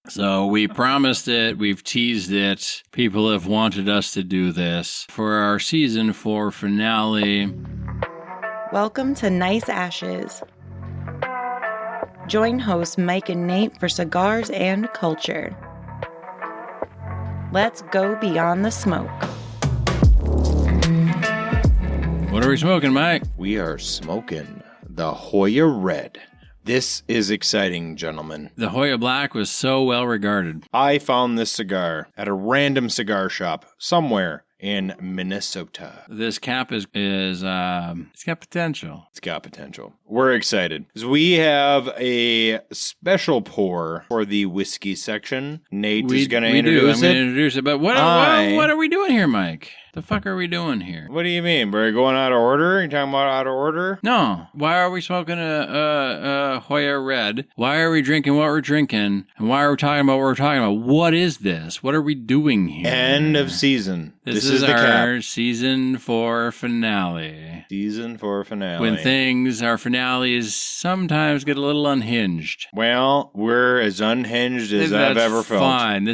So we promised it. We've teased it. People have wanted us to do this for our season 4 finale. Welcome to Nice Ashes. Join hosts Mike and Nate for cigars and culture. Let's go beyond the smoke. What are we smoking, Mike? We are smoking the Joya Red. This is exciting, gentlemen. The Joya Black was so well regarded. I found this cigar at a random cigar shop somewhere in Minnesota. This cap is it's got potential. It's got potential. We're excited. So we have a special pour for the whiskey section. Nate is going to introduce it. But what are we doing here, Mike? The fuck are we doing here? What do you mean? We're going out of order? You talking about out of order? No. Why are we smoking a Joya Red? Why are we drinking what we're drinking? And why are we talking about what we're talking about? What is this? What are we doing here? End of season. This is the our cap. season 4 finale. Season 4 finale. When our finales sometimes get a little unhinged. Well, we're as unhinged as I've ever felt. Fine.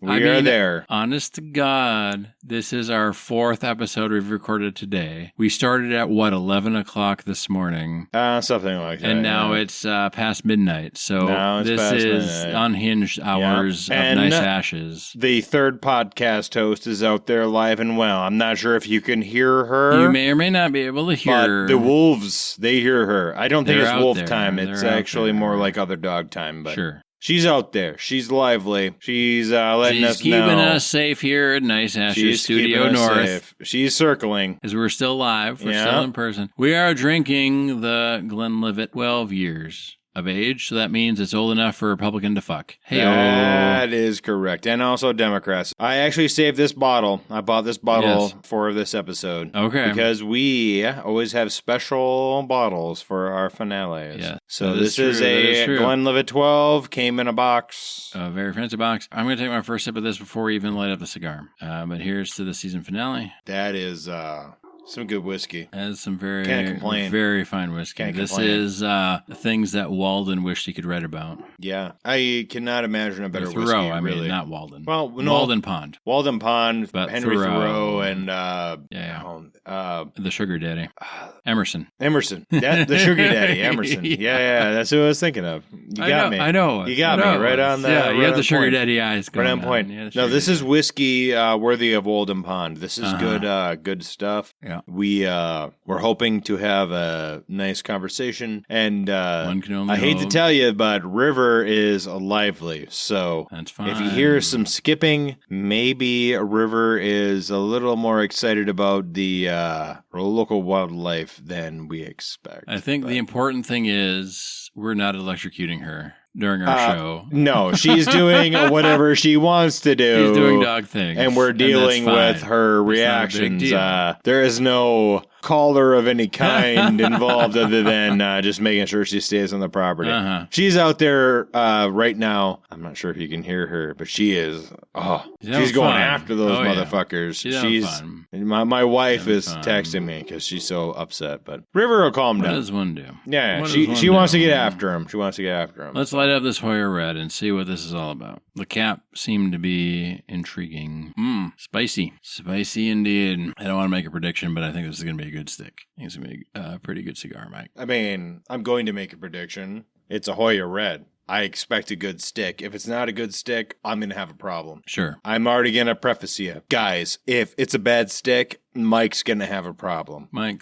We are there. Honest to God, this is our 4th episode we've recorded today. We started at 11 o'clock this morning. Something like that. And now it's past midnight. So this is midnight. Unhinged hours of Nice Ashes. The third podcast host is out there live and well. I'm not sure if you can hear her. You may or may not be able to hear. But the wolves, they hear her. I don't think it's wolf there. time. It's actually more like other dog time. But sure. She's out there. She's lively. She's letting us know. She's keeping us safe here at Nice Ashes Studio North. Safe. She's circling. Because we're still live. We're still in person. We are drinking the Glenlivet 12 years of age, so that means it's old enough for a Republican to fuck. Hey, that is correct. And also Democrats. I actually saved this bottle. I bought this bottle for this episode. Okay. Because we always have special bottles for our finales. Yeah. So this is a Glenlivet 12, came in a box. A very fancy box. I'm going to take my first sip of this before we even light up the cigar. But here's to the season finale. That is some good whiskey. That is some very, very fine whiskey. This is things that Walden wished he could write about. Yeah. I cannot imagine a better whiskey. Thoreau, I really. mean, not Walden. Well, no. Walden Pond. Walden Pond, but Henry Thoreau and the Sugar Daddy. Emerson. The Sugar Daddy, Emerson. Yeah, that's who I was thinking of. You got me. I know. You got me right on the. Yeah, you got the Sugar Daddy eyes going right on point. No, this is whiskey worthy of Walden Pond. This is good stuff. Yeah. We're hoping to have a nice conversation, and one can only I hate hope. to tell you, but River is lively. So that's fine. If you hear some skipping, maybe River is a little more excited about the local wildlife than we expect. I think the important thing is we're not electrocuting her during our show. No, she's doing whatever she wants to do. She's doing dog things. And we're dealing with her reactions. There is no caller of any kind involved other than just making sure she stays on the property. She's out there right now. I'm not sure if you can hear her, but she is. She's going after those motherfuckers. She's my wife is texting me because she's so upset. But River will calm down. What does one do? Yeah, she wants to get after him. Let's light up this Joya Red and see what this is all about. The cap seemed to be intriguing. Spicy. Spicy indeed. I don't want to make a prediction, but I think this is going to be a good stick. I think it's going to be a pretty good cigar, Mike. I mean, I'm going to make a prediction. It's a Joya Red. I expect a good stick. If it's not a good stick, I'm going to have a problem. Sure. I'm already going to preface you. Guys, if it's a bad stick, Mike's going to have a problem. Nate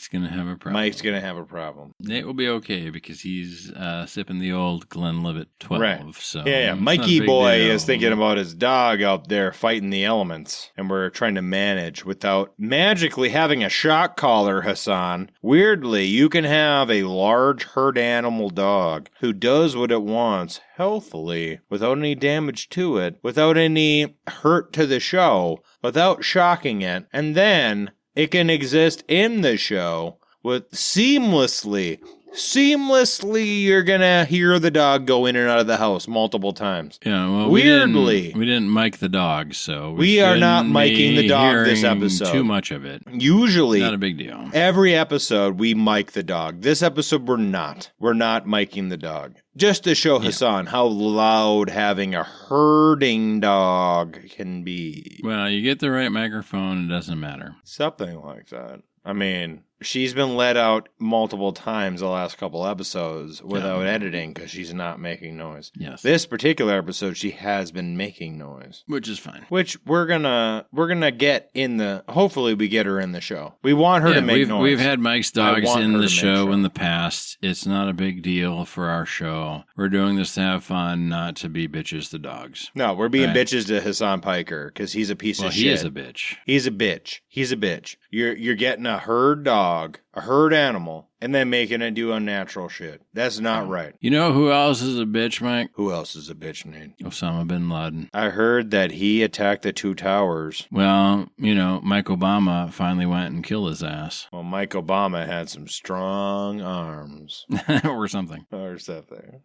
will be okay because he's sipping the old Glenlivet 12. Right. So yeah. Mikey boy is thinking about his dog out there fighting the elements. And we're trying to manage without magically having a shock collar, Hassan. Weirdly, you can have a large herd animal dog who does what it wants healthily, without any damage to it, without any hurt to the show, without shocking it, and then it can exist in the show with seamlessly, you're gonna hear the dog go in and out of the house multiple times. Yeah, well, weirdly, we didn't mic the dog, so we are not miking the dog this episode. Too much of it. Usually, not a big deal. Every episode we mic the dog. This episode we're not. We're not miking the dog. Just to show Hassan how loud having a herding dog can be. Well, you get the right microphone, it doesn't matter. Something like that. I mean, she's been let out multiple times the last couple episodes without editing because she's not making noise. Yes. This particular episode, she has been making noise. Which is fine. Which we're gonna get in the... Hopefully we get her in the show. We want her to make noise. We've had Mike's dogs in the show in the past. It's not a big deal for our show. We're doing this to have fun, not to be bitches to dogs. No, we're being bitches to Hassan Piker because he's a piece of shit. He is a bitch. He's a bitch. He's a bitch. You're getting a herd dog, a herd animal, and then making it do unnatural shit. That's not right. You know who else is a bitch, Mike? Who else is a bitch, Nate? Osama bin Laden. I heard that he attacked the two towers. Well, Mike Obama finally went and killed his ass. Well, Mike Obama had some strong arms. Or something. Or something.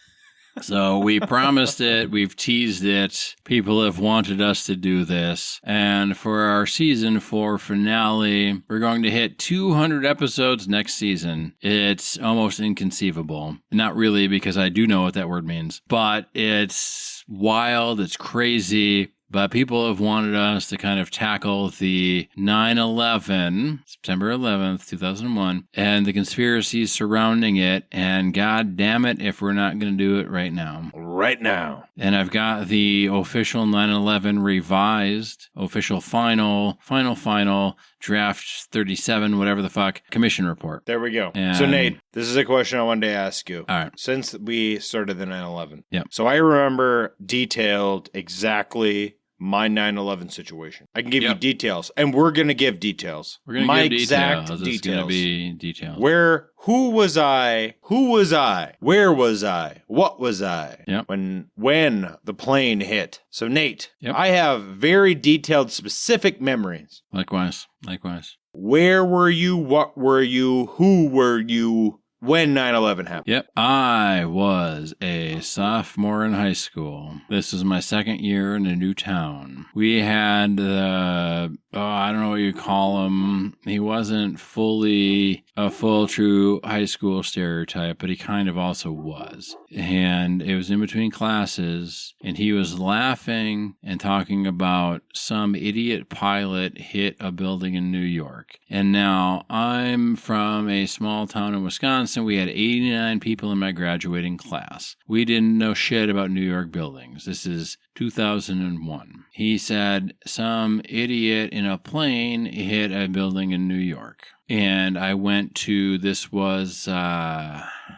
So we promised it. We've teased it. People have wanted us to do this. And for our season 4 finale, we're going to hit 200 episodes next season. It's almost inconceivable. Not really, because I do know what that word means. But it's wild. It's crazy. But people have wanted us to kind of tackle the 9/11, September 11th, 2001, and the conspiracies surrounding it. And God damn it if we're not going to do it right now. Right now. And I've got the official 9/11 revised, official final, draft 37, whatever the fuck, commission report. There we go. And so, Nate, this is a question I wanted to ask you. All right. Since we started the 9/11. Yep. So I remember detailed exactly my 9/11 situation. I can give you details, and we're going to give details. We're going to give details. It's going to be details. Who was I? Where was I? What was I? Yep. When the plane hit. So, Nate, Yep. I have very detailed, specific memories. Likewise. Where were you? What were you? Who were you? When 9/11 happened. Yep. I was a sophomore in high school. This was my second year in a new town. We had I don't know what you call him. He wasn't fully a full true high school stereotype, but he kind of also was. And it was in between classes, and he was laughing and talking about some idiot pilot hit a building in New York. And now I'm from a small town in Wisconsin. We had 89 people in my graduating class. We didn't know shit about New York buildings. This is 2001. He said some idiot in a plane hit a building in New York. And I went to, this was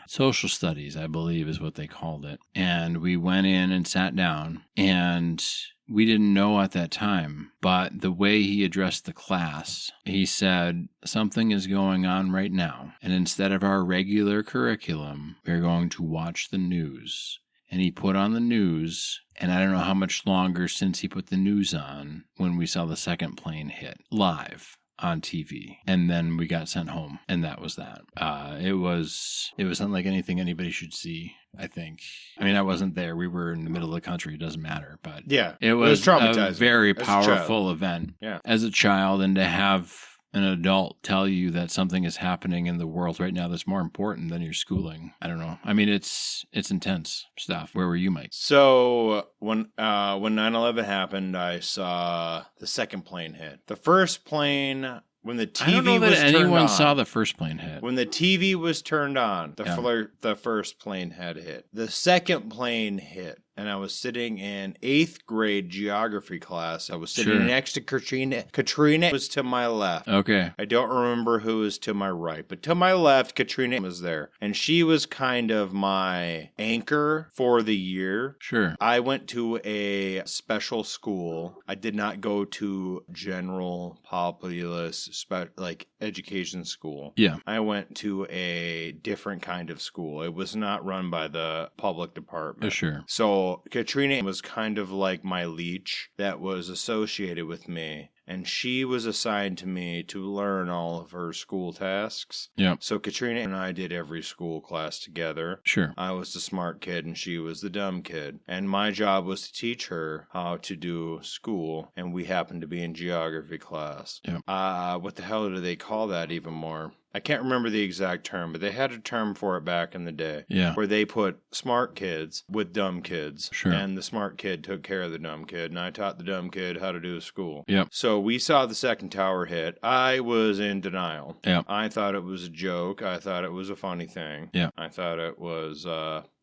social studies, I believe is what they called it. And we went in and sat down, and we didn't know at that time, but the way he addressed the class, he said, something is going on right now. And instead of our regular curriculum, we're going to watch the news. And he put on the news, and I don't know how much longer since he put the news on when we saw the second plane hit live on TV. And then we got sent home, and that was that. It was unlike anything anybody should see, I think. I mean, I wasn't there. We were in the middle of the country. It doesn't matter. But yeah, it was traumatizing. A very powerful event as a child, and to have an adult tell you that something is happening in the world right now that's more important than your schooling. I don't know. I mean, it's intense stuff. Where were you, Mike? So when 9/11 happened, I saw the second plane hit. The first plane, when the TV was turned on. I don't know that anyone saw the first plane hit. When the TV was turned on, the first plane had hit. The second plane hit. And I was sitting in 8th grade geography class. I was sitting next to Katrina. Katrina was to my left. Okay. I don't remember who was to my right, but to my left, Katrina was there. And she was kind of my anchor for the year. Sure. I went to a special school. I did not go to general populace, education school. Yeah. I went to a different kind of school. It was not run by the public department. Sure. So Katrina was kind of like my leech that was associated with me. And she was assigned to me to learn all of her school tasks. Yeah. So Katrina and I did every school class together. Sure. I was the smart kid and she was the dumb kid. And my job was to teach her how to do school. And we happened to be in geography class. Yeah. What the hell do they call that even more? I can't remember the exact term, but they had a term for it back in the day. Yeah. Where they put smart kids with dumb kids. Sure. And the smart kid took care of the dumb kid, and I taught the dumb kid how to do school. Yep. So we saw the second tower hit. I was in denial. Yep. I thought it was a joke. I thought it was a funny thing. Yeah. I thought it was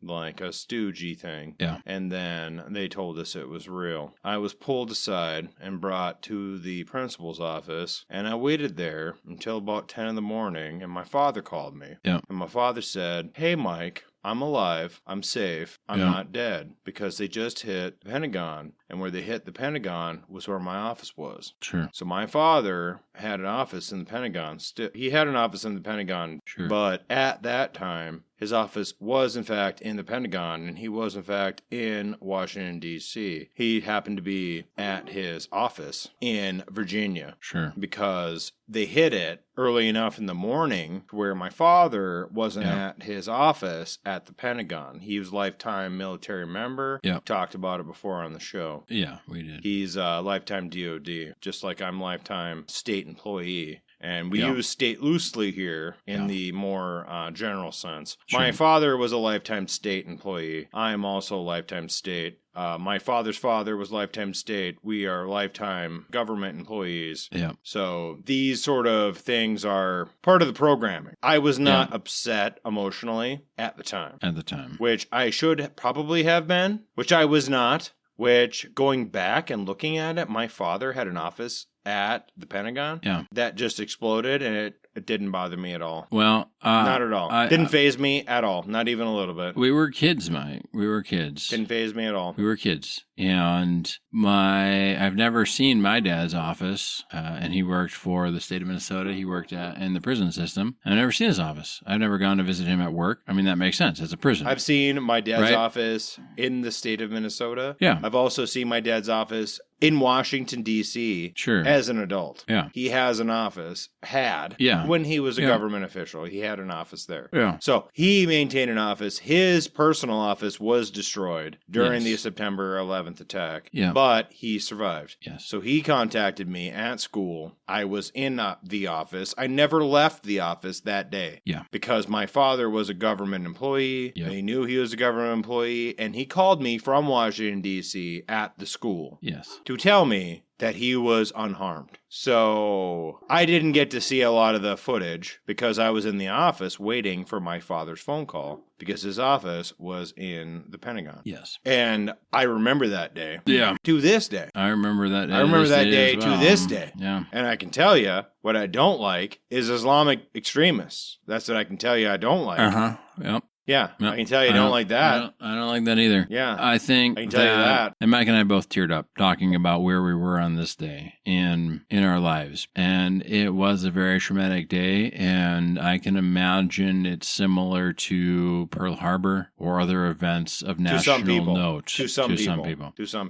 like a stoogey thing. Yeah. And then they told us it was real. I was pulled aside and brought to the principal's office, and I waited there until about 10 in the morning, and my father called me. Yeah. And my father said, "Hey, Mike, I'm alive. I'm safe. I'm not dead," because they just hit the Pentagon, and where they hit the Pentagon was where my office was. Sure. So my father had an office in the Pentagon. He had an office in the Pentagon, Sure. but at that time, his office was, in fact, in the Pentagon, and he was, in fact, in Washington, D.C. He happened to be at his office in Virginia. Sure. Because they hit it early enough in the morning where my father wasn't at his office at the Pentagon. He was a lifetime military member. Yeah. Talked about it before on the show. Yeah, we did. He's a lifetime DOD, just like I'm lifetime state employee. And we use state loosely here in the more general sense. Sure. My father was a lifetime state employee. I am also a lifetime state. My father's father was lifetime state. We are lifetime government employees. Yeah. So these sort of things are part of the programming. I was not upset emotionally at the time. At the time. Which I should probably have been, which I was not. Which, going back and looking at it, my father had an office at the Pentagon that just exploded, and it didn't bother me at all. Well, not at all. Didn't faze me at all. Not even a little bit. We were kids, Mike. We were kids. Didn't faze me at all. We were kids. And I've never seen my dad's office, and he worked for the state of Minnesota. He worked in the prison system. I've never seen his office. I've never gone to visit him at work. I mean, that makes sense. It's a prison. I've seen my dad's office in the state of Minnesota. Yeah. I've also seen my dad's office in Washington, D.C. Sure. As an adult. Yeah. He has an office, when he was a government official. He had an office there. Yeah. So he maintained an office. His personal office was destroyed during the September 11th attack. Yeah. But he survived. Yes. So he contacted me at school. I was in the office. I never left the office that day. Yeah. Because my father was a government employee. Yeah. He knew he was a government employee. And he called me from Washington, D.C. at the school. Yes. To tell me that he was unharmed. So I didn't get to see a lot of the footage because I was in the office waiting for my father's phone call because his office was in the Pentagon. Yes. And I remember that day. Yeah. To this day. I remember that day. I remember that day as to well. this day. Yeah. And I can tell you what I don't like is Islamic extremists. That's what I can tell you I don't like. Uh-huh. Yep. Yeah, Yep. I can tell you I don't like that. I don't like that either. Yeah. I think I can tell you that. And Mike and I both teared up talking about where we were on this day in our lives. And it was a very traumatic day, and I can imagine it's similar to Pearl Harbor or other events of national note. To some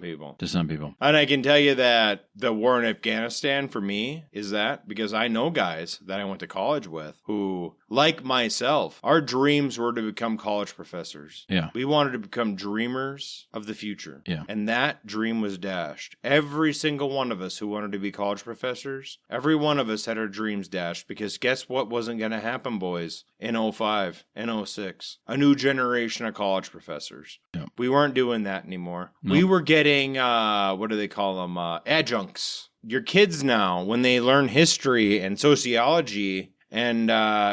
people. And I can tell you that the war in Afghanistan for me is that because I know guys that I went to college with who, like myself, our dreams were to become college professors. Yeah. We wanted to become dreamers of the future. Yeah. And that dream was dashed. Every single one of us who wanted to be college professors, every one of us had our dreams dashed because guess what wasn't going to happen, boys, in 05 and 06? A new generation of college professors. Yeah. We weren't doing that anymore. Nope. We were getting, what do they call them? Adjuncts. Your kids now, when they learn history and sociology and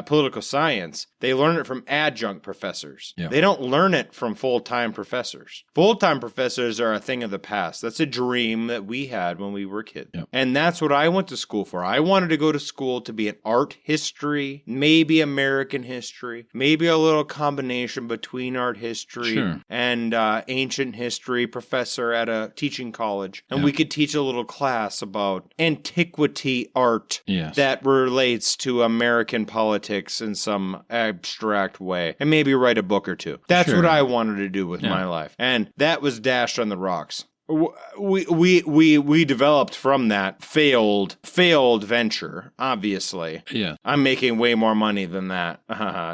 political science, they learn it from adjunct professors. Yeah. They don't learn it from full-time professors. Full-time professors are a thing of the past. That's a dream that we had when we were kids. Yeah. And that's what I went to school for. I wanted to go to school to be an art history, maybe American history, maybe a little combination between art history and ancient history professor at a teaching college. And we could teach a little class about antiquity art that relates to American politics in some abstract way, and maybe write a book or two. That's what I wanted to do with my life, and that was dashed on the rocks. We developed from that failed venture. Obviously, I'm making way more money than that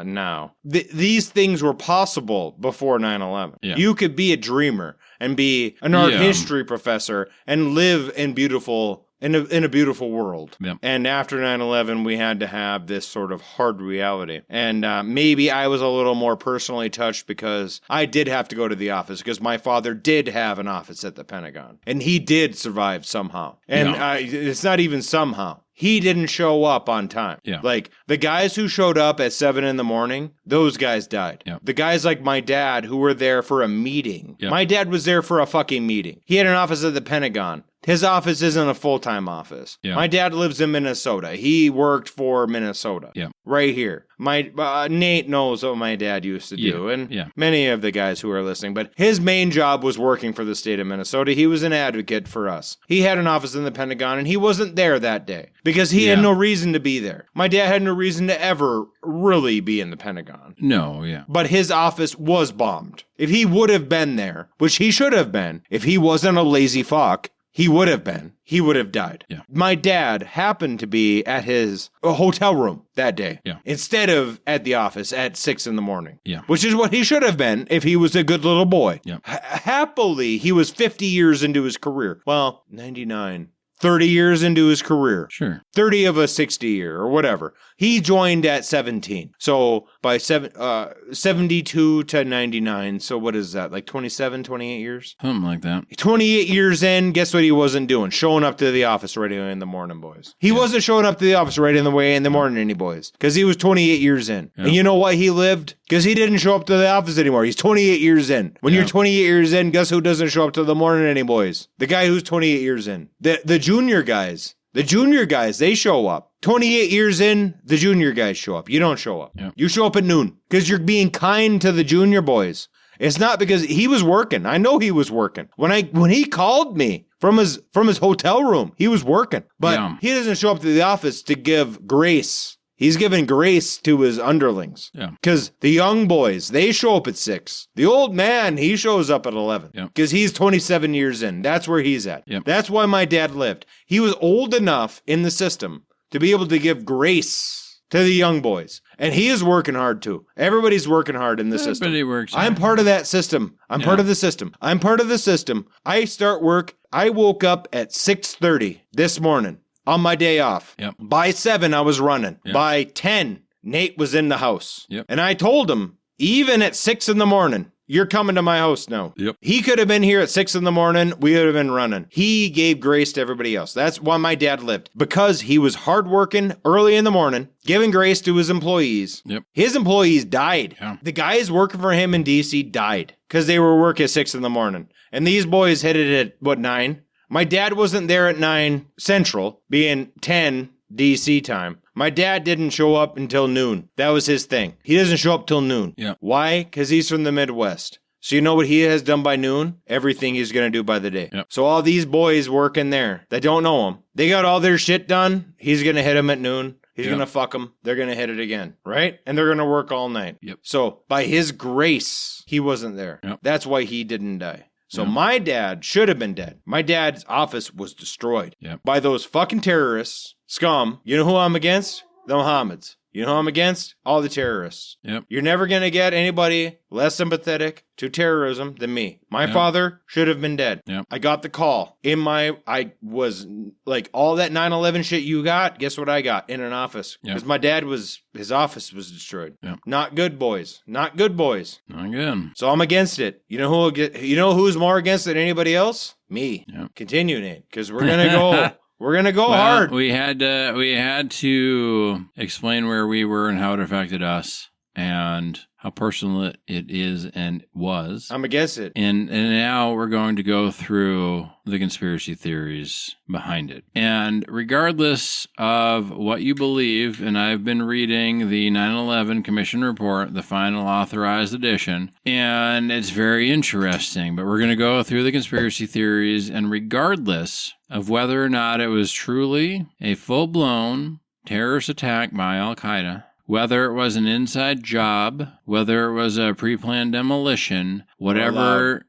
now. These things were possible before 9/11. You could be a dreamer and be an art history professor and live in beautiful in a beautiful world. Yep. And after 9/11, we had to have this sort of hard reality. And maybe I was a little more personally touched because I did have to go to the office because my father did have an office at the Pentagon. And he did survive somehow. And it's not even somehow. He didn't show up on time. Yeah. Like, the guys who showed up at 7 a.m, those guys died. Yeah. The guys like my dad who were there for a meeting. Yeah. My dad was there for a fucking meeting. He had an office at the Pentagon. His office isn't a full-time office. Yeah. My dad lives in Minnesota. He worked for Minnesota. Yeah. Right here. My Nate knows what my dad used to do, and many of the guys who are listening. But his main job was working for the state of Minnesota. He was an advocate for us. He had an office in the Pentagon, and he wasn't there that day because he had no reason to be there. My dad had no reason to ever really be in the Pentagon. No, yeah. But his office was bombed. If he would have been there, which he should have been, if he wasn't a lazy fuck, he would have been. He would have died. Yeah. My dad happened to be at his hotel room that day. Yeah. Instead of at the office at 6 a.m. Yeah. Which is what he should have been if he was a good little boy. Yeah. Happily, he was 50 years into his career. Well, 99. 30 years into his career. Sure. 30 of a 60 year or whatever. He joined at 17. So by 72 to 99. So what is that? Like 27, 28 years? Something like that. 28 years in, guess what he wasn't doing? Showing up to the office right in the morning, boys. He wasn't showing up to the office right in the morning, any boys. Because he was 28 years in. Yeah. And you know why he lived? Because he didn't show up to the office anymore. He's 28 years in. When you're 28 years in, guess who doesn't show up to the morning, any boys? The guy who's 28 years in. The junior guys. The junior guys, they show up. 28 years in, the junior guys show up. You don't show up. Yeah. You show up at noon because you're being kind to the junior boys. It's not because he was working. I know he was working. When he called me from his hotel room, he was working. But he doesn't show up to the office to give grace. He's giving grace to his underlings. Yeah. Because the young boys, they show up at 6. The old man, he shows up at 11. Because he's 27 years in. That's where he's at. Yep. That's why my dad lived. He was old enough in the system to be able to give grace to the young boys. And he is working hard too. Everybody's working hard in the system. Everybody works hard. I'm part of that system. I'm part of the system. I'm part of the system. I start work. I woke up at 6:30 this morning. On my day off. Yep. By 7, I was running. Yep. By 10, Nate was in the house. Yep. And I told him, even at 6 a.m, you're coming to my house now. Yep. He could have been here at 6 a.m. We would have been running. He gave grace to everybody else. That's why my dad lived. Because he was hardworking early in the morning, giving grace to his employees. Yep. His employees died. Yeah. The guys working for him in D.C. died because they were working at 6 a.m. And these boys hit it at, 9? My dad wasn't there at 9 Central, being 10 DC time. My dad didn't show up until noon. That was his thing. He doesn't show up till noon. Yeah. Why? Because he's from the Midwest. So you know what he has done by noon? Everything he's going to do by the day. Yep. So all these boys working there that don't know him, they got all their shit done. He's going to hit them at noon. He's going to fuck them. They're going to hit it again, right? And they're going to work all night. Yep. So by his grace, he wasn't there. Yep. That's why he didn't die. So my dad should have been dead. My dad's office was destroyed by those fucking terrorists, scum. You know who I'm against? The Mohammeds. You know who I'm against? All the terrorists. Yep. You're never going to get anybody less sympathetic to terrorism than me. My father should have been dead. Yep. I got the call. I was like, all that 9/11 shit you got, guess what I got? In an office. Because my dad his office was destroyed. Yep. Not good, boys. Not good, boys. Not good. So I'm against it. You know who's more against it than anybody else? Me. Yep. Continue, Nate, because we're going to go... We're going to go hard. We had to explain where we were and how it affected us and how personal it is and was. I'm against it. And now we're going to go through the conspiracy theories behind it. And regardless of what you believe, and I've been reading the 9/11 Commission Report, the final authorized edition, and it's very interesting, but we're going to go through the conspiracy theories, and regardless of whether or not it was truly a full-blown terrorist attack by Al-Qaeda, whether it was an inside job, whether it was a pre-planned demolition, whatever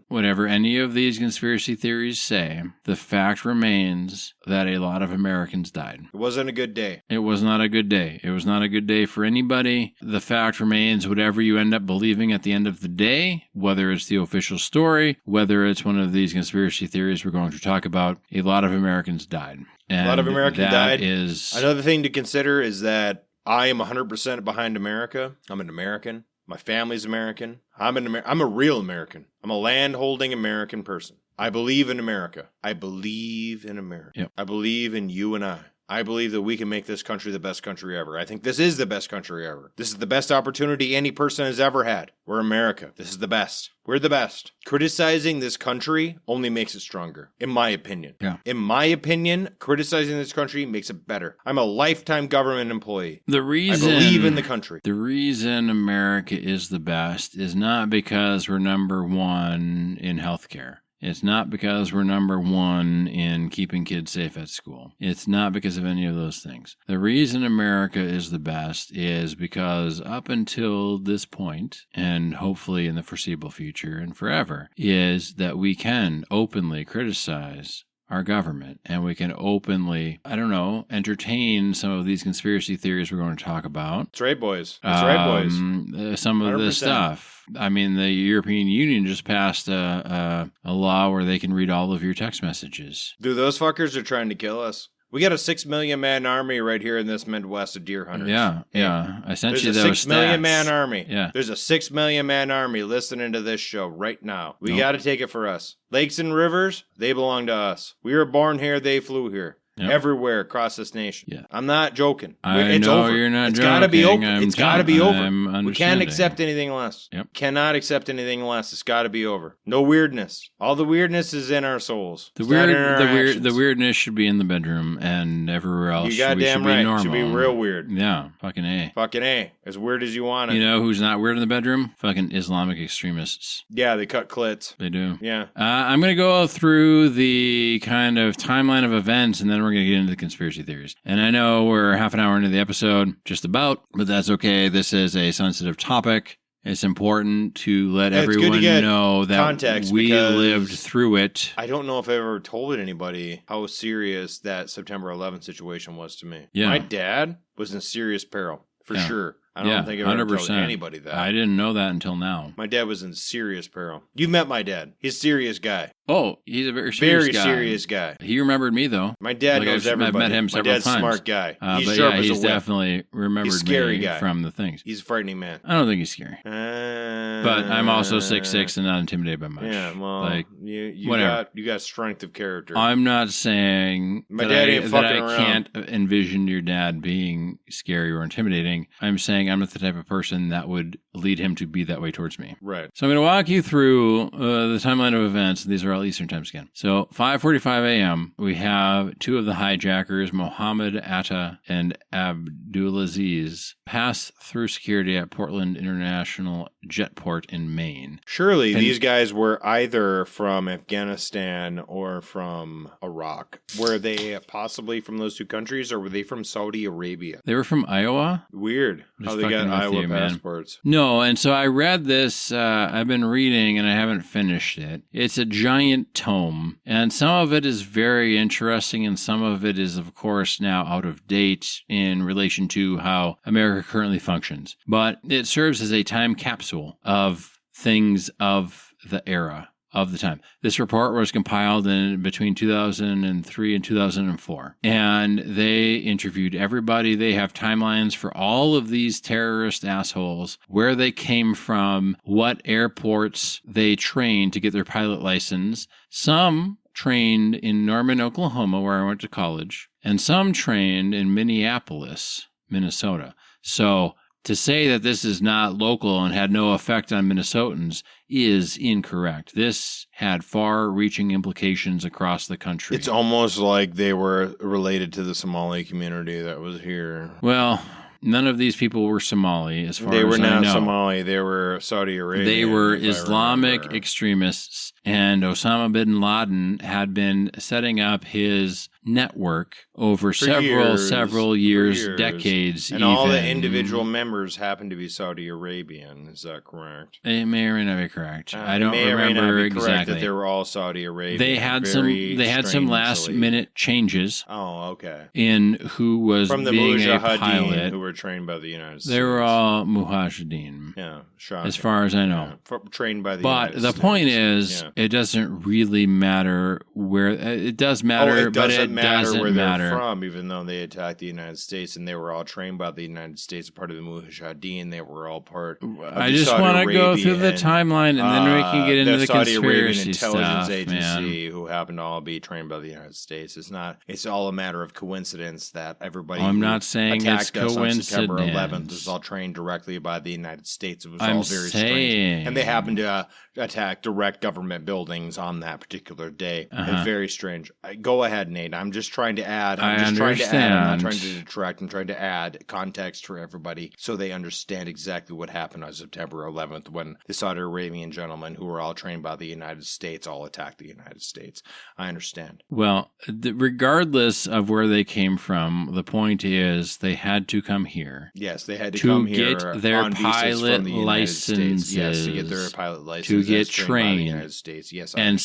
whatever any of these conspiracy theories say, the fact remains that a lot of Americans died. It wasn't a good day. It was not a good day. It was not a good day for anybody. The fact remains, whatever you end up believing at the end of the day, whether it's the official story, whether it's one of these conspiracy theories we're going to talk about, a lot of Americans died. And a lot of Americans died. Is another thing to consider is that I am 100% behind America. I'm an American. My family's American. I'm a real American. I'm a land-holding American person. I believe in America. I believe in America. Yep. I believe in you and I. I believe that we can make this country the best country ever. I think this is the best country ever. This is the best opportunity any person has ever had. We're America. This is the best. We're the best. Criticizing this country only makes it stronger, in my opinion. Yeah. In my opinion, criticizing this country makes it better. I'm a lifetime government employee. I believe in the country. The reason America is the best is not because we're number one in healthcare. It's not because we're number one in keeping kids safe at school. It's not because of any of those things. The reason America is the best is because up until this point, and hopefully in the foreseeable future and forever, is that we can openly criticize our government, and we can openly, entertain some of these conspiracy theories we're going to talk about. That's right, boys. That's right, boys. Some of 100%. This stuff. I mean, the European Union just passed a law where they can read all of your text messages. Dude, those fuckers are trying to kill us. We got a 6 million man army right here in this Midwest of deer hunters. Yeah. I sent you those stats. There's a 6 million man army. Yeah. There's a 6 million man army listening to this show right now. We got to take it for us. Lakes and rivers, they belong to us. We were born here, they flew here. Yep. Everywhere across this nation. Yeah. I'm not joking. It's over. You're not it's joking. Gotta be over. It's got to be over. We can't understanding. accept anything less. Yep. Cannot accept anything less. It's got to be over. No weirdness. All the weirdness is in our souls. The weirdness should be in the bedroom, and everywhere else you goddamn should right. be normal. Should be real weird. Yeah. Fucking A. Fucking A. As weird as you want it. You know who's not weird in the bedroom? Fucking Islamic extremists. Yeah, they cut clits. They do. Yeah. I'm going to go through the kind of timeline of events, and then we're going to get into the conspiracy theories. And I know we're half an hour into the episode, just about, but that's okay. This is a sensitive topic. It's important to let everyone know that we lived through it. I don't know if I ever told anybody how serious that September 11th situation was to me. Yeah. My dad was in serious peril, for sure. I don't think I've ever told anybody that. I didn't know that until now. My dad was in serious peril. You've met my dad. He's a serious guy. Oh, he's a very serious guy. He remembered me, though. My dad knows everybody. I've met him several times. My dad's a smart guy. He's but sharp yeah, as a he's whip. definitely remembered he's a scary me guy. From the things. He's a frightening man. I don't think he's scary. But I'm also 6'6" and not intimidated by much. Yeah, well, you got strength of character. I'm not saying my dad ain't fucking I can't envision your dad being scary or intimidating. I'm saying I'm not the type of person that would lead him to be that way towards me. Right. So I'm going to walk you through the timeline of events. These are all Eastern times again. So 5:45 a.m., we have two of the hijackers, Mohammed Atta and Abdulaziz, pass through security at Portland International Jetport in Maine. Surely these guys were either from Afghanistan or from Iraq. Were they possibly from those two countries, or were they from Saudi Arabia? They were from Iowa. Weird how they got Iowa passports. No, and so I read this, I've been reading and I haven't finished it. It's a giant tome, and some of it is very interesting, and some of it is, of course, now out of date in relation to how America currently functions. But it serves as a time capsule of things of the era, of the time. This report was compiled in between 2003 and 2004, and they interviewed everybody. They have timelines for all of these terrorist assholes, where they came from, what airports they trained to get their pilot license. Some trained in Norman, Oklahoma, where I went to college, and some trained in Minneapolis, Minnesota. So to say that this is not local and had no effect on Minnesotans is incorrect. This had far-reaching implications across the country. It's almost like they were related to the Somali community that was here. Well, none of these people were Somali, as far as I know. They were not Somali. They were Saudi Arabia. They were Islamic extremists, and Osama bin Laden had been setting up his network over several years, decades, and all the individual members happen to be Saudi Arabian. Is that correct? It may or may not be correct. I don't remember exactly. That they were all Saudi Arabian. They had some last minute changes. Oh, okay. In who was from the being a Mujahideen pilot, who were trained by the United States. They were all Mujahideen. Yeah, shocking. As far as I know, trained by the United States. But the point is, it doesn't really matter where. It does matter, but it doesn't matter they're from, even though they attacked the United States and they were all trained by the United States, part of the Mujahideen. They were all part of I just want to go through the timeline, and then we can get into the Saudi conspiracy Arabian intelligence agency, man. who happened to all be trained by the United States. It's all a matter of coincidence that everybody I'm not saying it's coincidence. On September 11th was all trained directly by the United States. It was all very strange. And they happened to attack direct government buildings on that particular day. It's very strange. Go ahead, Nate. I'm just trying to add. I'm not trying to detract. I'm trying to add context for everybody so they understand exactly what happened on September 11th when the Saudi Arabian gentlemen who were all trained by the United States all attacked the United States. I understand. Well, regardless of where they came from, the point is they had to come here. Yes, they had to come here get their pilot licenses. Yes, to get their pilot license. To get trained. By the United States. Yes, and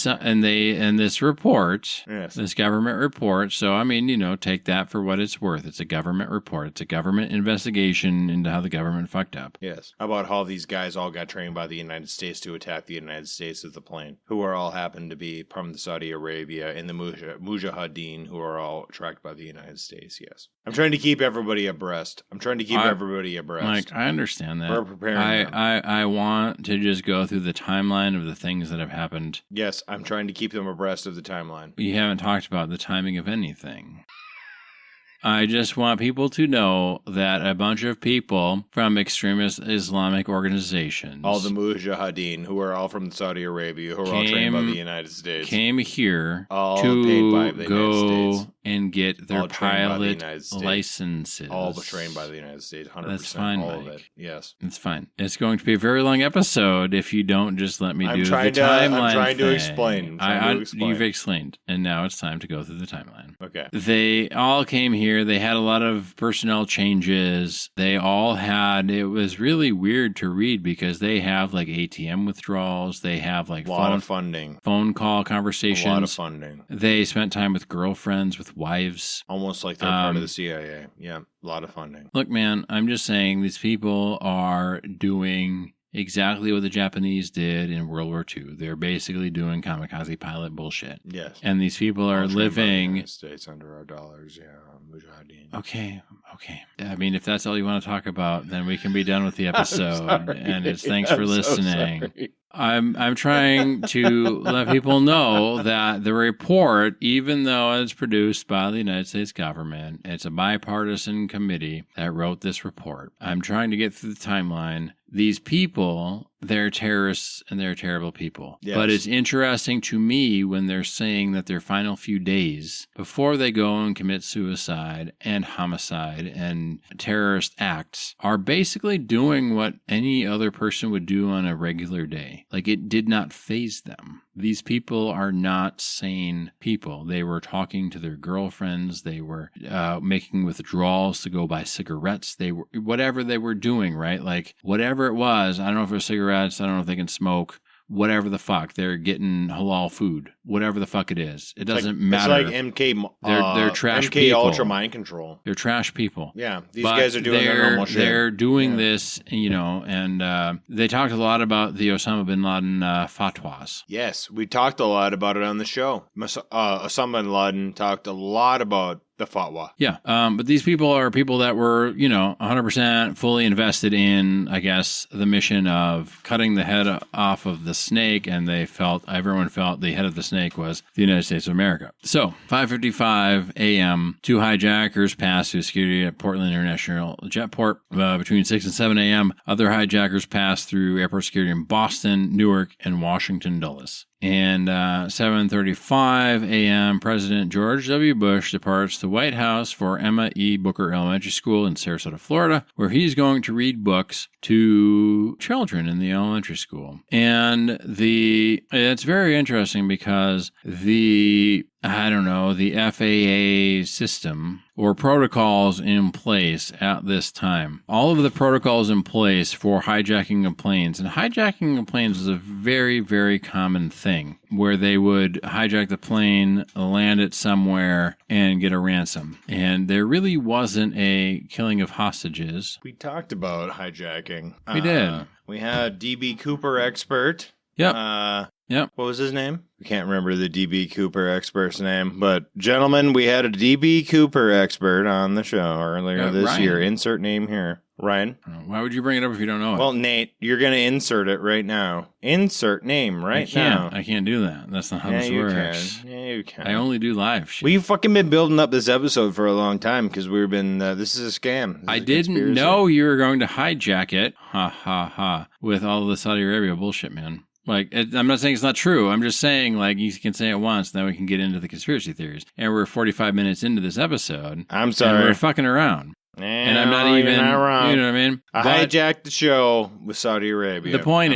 this report, this government report. So I mean, take that for what it's worth. It's a government report. It's a government investigation into how the government fucked up. Yes, about how these guys all got trained by the United States to attack the United States with the plane, who are all happened to be from Saudi Arabia, and the Mujahideen, who are all tracked by the United States. Yes, I'm trying to keep everybody abreast. Mike, I understand that. We're preparing. I want to just go through the timeline of the things that have happened. Yes, I'm trying to keep them abreast of the timeline. You haven't talked about the timing of anything. I just want people to know that a bunch of people from extremist Islamic organizations, all the Mujahideen, who are all from Saudi Arabia, who are all trained by the United States, came here all to paid by the go and get their pilot licenses. All trained by the United States, 100%. That's fine, all Mike. of it. Yes. It's fine. It's going to be a very long episode if you don't just let me do the timeline. I'm trying to explain. You've explained, and now it's time to go through the timeline. Okay. They all came here. They had a lot of personnel changes. They all had, it was really weird to read because they have like ATM withdrawals. They have like a lot of funding, phone call conversations. A lot of funding. They spent time with girlfriends, with wives. Almost like they're part of the CIA. Yeah, a lot of funding. Look, man, I'm just saying these people are doing exactly what the Japanese did in World War II. They're basically doing kamikaze pilot bullshit. Yes. And these people are living... United States under our dollars, Mujahideen. Okay. I mean, if that's all you want to talk about, then we can be done with the episode. And it's thanks for listening. So I'm trying to let people know that the report, even though it's produced by the United States government, it's a bipartisan committee that wrote this report. I'm trying to get through the timeline. These people, they're terrorists and they're terrible people. Yes. But it's interesting to me when they're saying that their final few days before they go and commit suicide and homicide and terrorist acts are basically doing what any other person would do on a regular day. Like, it did not faze them. These people are not sane people. They were talking to their girlfriends. They were making withdrawals to go buy cigarettes. They were, whatever they were doing, right? Like, whatever it was, I don't know if it was cigarettes, I don't know if they can smoke, whatever the fuck. They're getting halal food, whatever the fuck it is. It doesn't matter. It's like MK. They're trash MK people. Ultra mind control. They're trash people. Yeah, these guys are doing their normal shit. They're doing this, and they talked a lot about the Osama bin Laden fatwas. Yes, we talked a lot about it on the show. Osama bin Laden talked a lot about the fatwa. Yeah, but these people are people that were, 100% fully invested in, I guess, the mission of cutting the head off of the snake, and everyone felt the head of the snake was the United States of America. So, 5:55 a.m., two hijackers passed through security at Portland International Jetport. Between 6 and 7 a.m., other hijackers passed through airport security in Boston, Newark, and Washington, Dulles. And 7:35 a.m., President George W. Bush departs the White House for Emma E. Booker Elementary School in Sarasota, Florida, where he's going to read books to children in the elementary school. And it's very interesting because the I don't know, the FAA system or protocols in place at this time. All of the protocols in place for hijacking of planes, and hijacking of planes is a very, very common thing where they would hijack the plane, land it somewhere, and get a ransom. And there really wasn't a killing of hostages. We talked about hijacking. We did. We had DB Cooper expert. Yep. Yep. What was his name? I can't remember the DB Cooper expert's name, but gentlemen, we had a DB Cooper expert on the show earlier this Ryan. year. Insert name here. Ryan? Why would you bring it up if you don't know it? Well, Nate, you're going to insert it right now. Insert name right now. I can't do that. That's not how this works. Yeah, you can. I only do live shit. We've fucking been building up this episode for a long time because we've been, this is a scam. I didn't know you were going to hijack it. Ha, ha, ha. With all of the Saudi Arabia bullshit, man. Like, I'm not saying it's not true. I'm just saying, like, you can say it once, then we can get into the conspiracy theories. And we're 45 minutes into this episode. I'm sorry. And we're fucking around. And I'm not even, you're not wrong. You know what I mean? I hijacked the show with Saudi Arabia. The point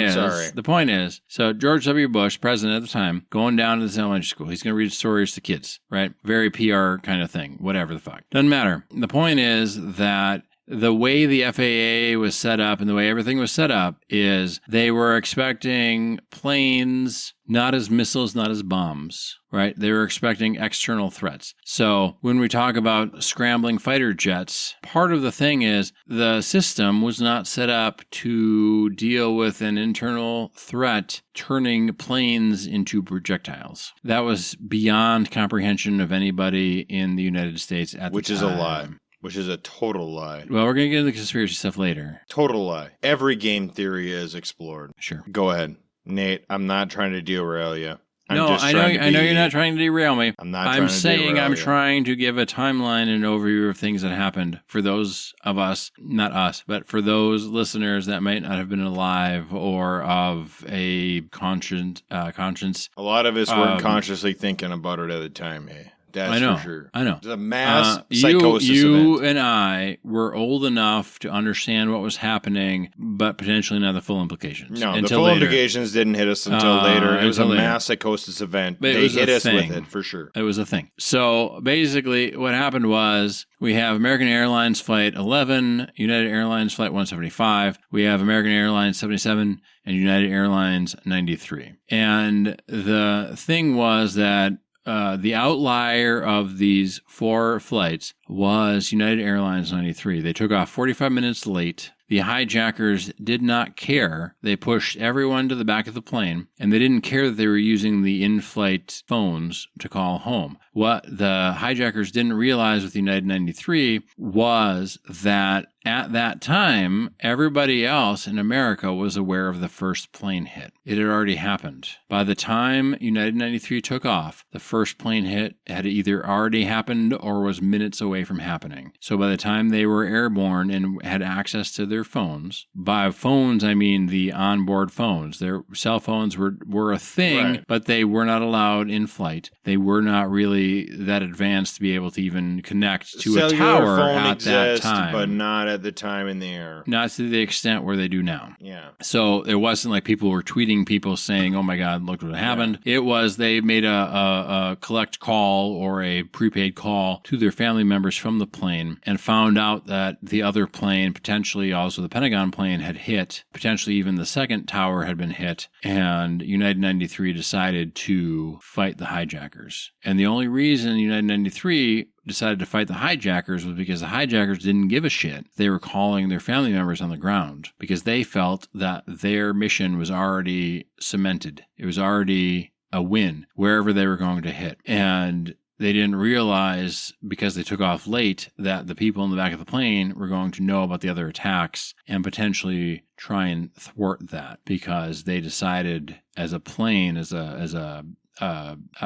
is, so George W. Bush, president at the time, going down to this elementary school. He's going to read stories to kids, right? Very PR kind of thing. Whatever the fuck. Doesn't matter. The point is that the way the FAA was set up and the way everything was set up is they were expecting planes, not as missiles, not as bombs, right? They were expecting external threats. So when we talk about scrambling fighter jets, part of the thing is the system was not set up to deal with an internal threat turning planes into projectiles. That was beyond comprehension of anybody in the United States at the time. Which is a lie. Which is a total lie. Well, we're going to get into the conspiracy stuff later. Total lie. Every game theory is explored. Sure. Go ahead. Nate, I'm not trying to derail you. I know you're not trying to derail me. I'm trying to give a timeline and overview of things that happened for those of us, not us, but for those listeners that might not have been alive or of a conscience. A lot of us weren't consciously thinking about it at the time, eh? That's for sure. I know. It's a mass psychosis event. And I were old enough to understand what was happening, but potentially not the full implications. No, the full implications didn't hit us until later. It was a mass psychosis event. They hit us with it, for sure. It was a thing. So basically what happened was we have American Airlines Flight 11, United Airlines Flight 175. We have American Airlines 77 and United Airlines 93. And the thing was that the outlier of these four flights was United Airlines 93. They took off 45 minutes late. The hijackers did not care. They pushed everyone to the back of the plane, and they didn't care that they were using the in-flight phones to call home. What the hijackers didn't realize with United 93 was that at that time, everybody else in America was aware of the first plane hit. It had already happened. By the time United 93 took off, the first plane hit had either already happened or was minutes away from happening. So by the time they were airborne and had access to their phones, by phones I mean the onboard phones. Their cell phones were a thing, right, but they were not allowed in flight. They were not really that advanced to be able to even connect to a tower at that time. But not at the time in the air. Not to the extent where they do now. Yeah. So it wasn't like people were tweeting people saying, oh my God, look what happened. Yeah. It was they made a collect call or a prepaid call to their family members from the plane and found out that the other plane, potentially also the Pentagon plane, had hit. Potentially even the second tower had been hit. And United 93 decided to fight the hijackers. And the only reason United 93 decided to fight the hijackers was because the hijackers didn't give a shit. They were calling their family members on the ground because they felt that their mission was already cemented. It was already a win wherever they were going to hit. And they didn't realize, because they took off late, that the people in the back of the plane were going to know about the other attacks and potentially try and thwart that, because they decided as a plane, as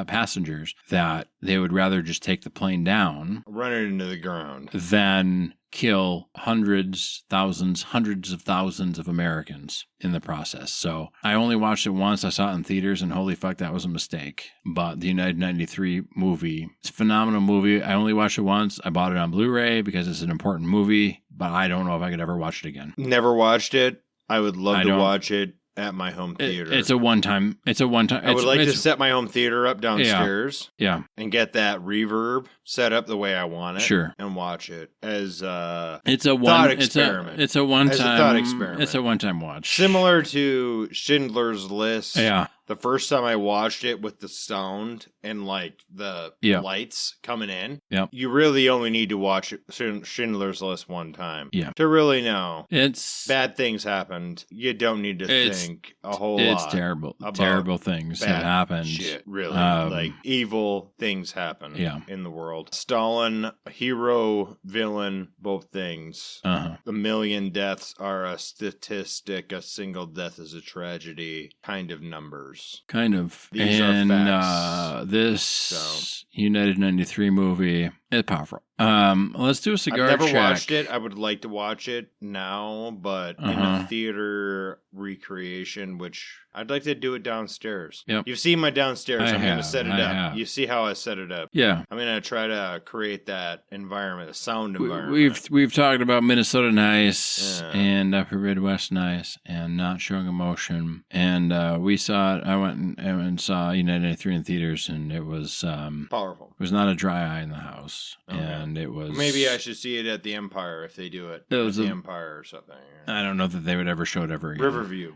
passengers, that they would rather just take the plane down, run it into the ground, than kill hundreds of thousands of Americans in the process. So I only watched it once. I saw it in theaters, and holy fuck, that was a mistake. But the United 93 movie, it's a phenomenal movie. I only watched it once. I bought it on Blu-ray because it's an important movie, but I don't know if I could ever watch it again. Never watched it. I would love to watch it. at my home theater. It's a one-time. I would like to set my home theater up downstairs. Yeah. And get that reverb set up the way I want it. Sure. And watch it as it's a thought experiment. It's a one-time. As a thought experiment. It's a one-time watch. Similar to Schindler's List. Yeah. The first time I watched it with the sound and like the lights coming in, you really only need to watch Schindler's List one time to really know it's bad things happened. You don't need to think a whole lot. It's terrible. Terrible things have happened. Shit, really. Like evil things happen in the world. Stalin, hero, villain, both things. A million deaths are a statistic. A single death is a tragedy. Kind of numbers. Kind of. These are facts. This United 93 movie is powerful. Let's do a cigar check. I've never watched it. I would like to watch it now, but in a theater recreation, which I'd like to do it downstairs. Yep. You've seen my downstairs. I'm going to set it up. You see how I set it up. Yeah. I'm going to try to create that environment, a sound environment. We've talked about Minnesota Nice and Upper Midwest Nice and Not Showing Emotion. And we saw it. I went and saw United 93 in theaters, and it was powerful. It was not a dry eye in the house. Okay. And it was... Maybe I should see it at the Empire if they do it. At the Empire or something. I don't know that they would ever show it ever again.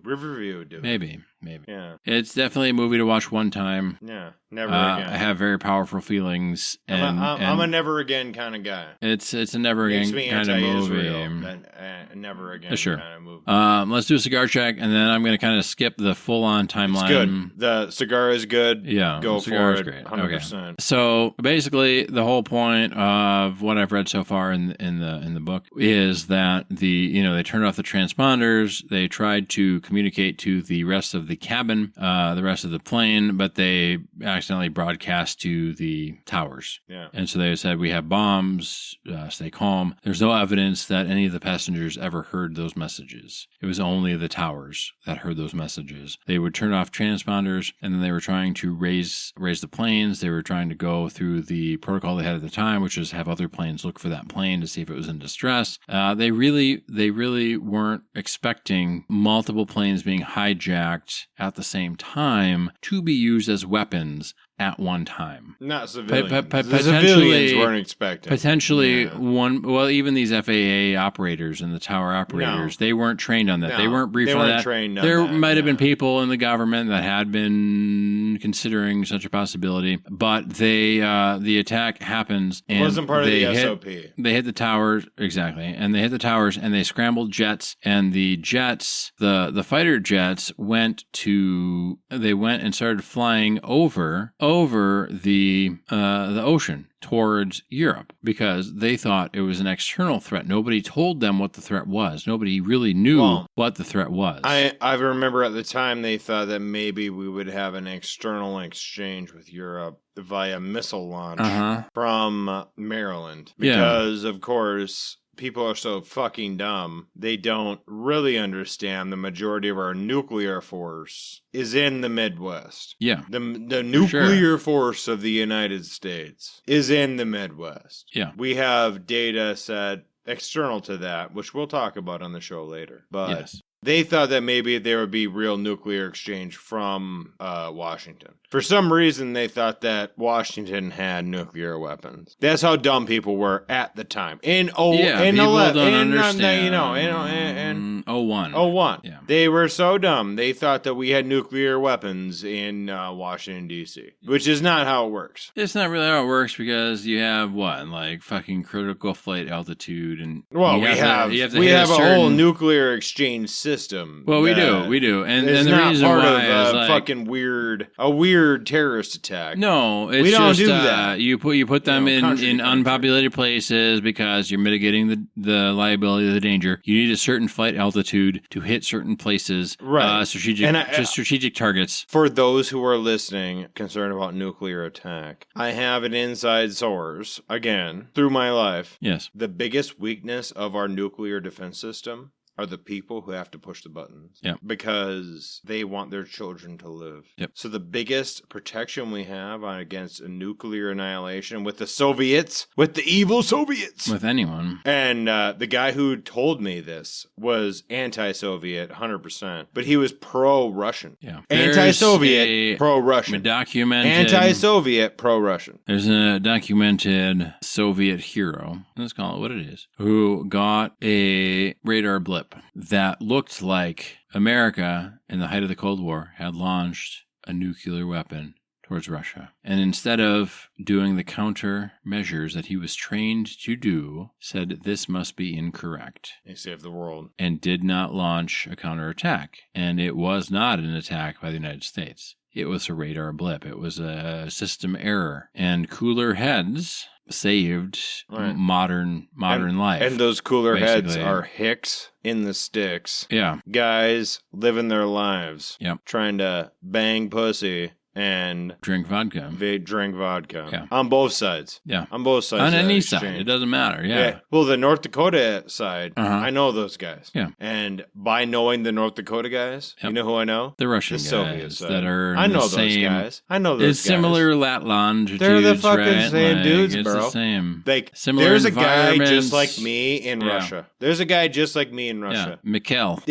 Riverview would do it. Maybe. Yeah. It's definitely a movie to watch one time. Yeah. Never again. I have very powerful feelings. And I'm a never again kind of guy. It's a never again kind of movie. Never again kind of movie. Let's do a cigar check, and then I'm going to kind of skip the full-on timeline. It's good. The cigar is good. Yeah. Go for it. Great. 100%. Okay. So basically, the whole point of what I've read so far in the book is that they turned off the transponders. They tried to communicate to the rest of the cabin, the rest of the plane, but they accidentally broadcast to the towers. Yeah. And so they said, we have bombs, stay calm. There's no evidence that any of the passengers ever heard those messages. It was only the towers that heard those messages. They would turn off transponders, and then they were trying to raise the planes. They were trying to go through the protocol they had at the time, which is have other planes look for that plane to see if it was in distress. They really weren't expecting multiple planes being hijacked at the same time to be used as weapons at one time. Not civilians. The civilians weren't expecting. Potentially even these FAA operators and the tower operators, they weren't trained on that. No, they weren't briefed on that. Trained on there that, might have been people in the government that had been considering such a possibility, but the attack happens and it wasn't part of the SOP. They hit the towers, exactly, and they hit the towers and they scrambled jets, and the jets, the fighter jets went and started flying over the ocean towards Europe because they thought it was an external threat. Nobody told them what the threat was. Nobody really knew what the threat was. I remember at the time they thought that maybe we would have an external exchange with Europe via missile launch from Maryland because, of course, people are so fucking dumb. They don't really understand the majority of our nuclear force is in the Midwest. Yeah. The nuclear force of the United States is in the Midwest. Yeah. We have data set external to that, which we'll talk about on the show later. But they thought that maybe there would be real nuclear exchange from Washington. For some reason, they thought that Washington had nuclear weapons. That's how dumb people were at the time. In 01. Yeah. They were so dumb. They thought that we had nuclear weapons in Washington, D.C., which is not how it works. It's not really how it works because you have fucking critical flight altitude, and we have a whole nuclear exchange system. Well, we do, and the not reason part why of is fucking weird terrorist attack. No, it's we don't just do that. You put them in unpopulated places because you're mitigating the liability of the danger. You need a certain flight altitude to hit certain places, right? Strategic targets. For those who are listening, concerned about nuclear attack, I have an inside source again through my life. Yes, the biggest weakness of our nuclear defense system are the people who have to push the buttons. Yep. Because they want their children to live. Yep. So the biggest protection we have against a nuclear annihilation with the Soviets, with the evil Soviets. With anyone. And the guy who told me this was anti-Soviet, 100%. But he was pro-Russian. Yeah. Anti-Soviet, pro-Russian. Documented. Anti-Soviet, pro-Russian. There's a documented Soviet hero, let's call it what it is, who got a radar blip that looked like America, in the height of the Cold War, had launched a nuclear weapon towards Russia. And instead of doing the countermeasures that he was trained to do, said this must be incorrect. They saved the world. And did not launch a counterattack. And it was not an attack by the United States. It was a radar blip. It was a system error. And cooler heads saved modern life. And those cooler heads basically. are hicks in the sticks. Yeah. Guys living their lives. Yep. Trying to bang pussy and drink vodka. They drink vodka. Yeah. On both sides. Yeah. On both sides. On of that any exchange. side. It doesn't matter. Yeah. Well, the North Dakota side, Uh-huh. I know those guys. Yeah. And by knowing the North Dakota guys, Yep. you know who I know? The Russian The guys Soviet side. that are I know the those same, guys. I know those it's guys. similar Latland. They're the dudes, fucking right? same Like, dudes, it's bro. the same. Like, Similar there's a guy just environments. like me in Yeah. Russia. There's a guy just like me in Russia. Yeah. Mikkel.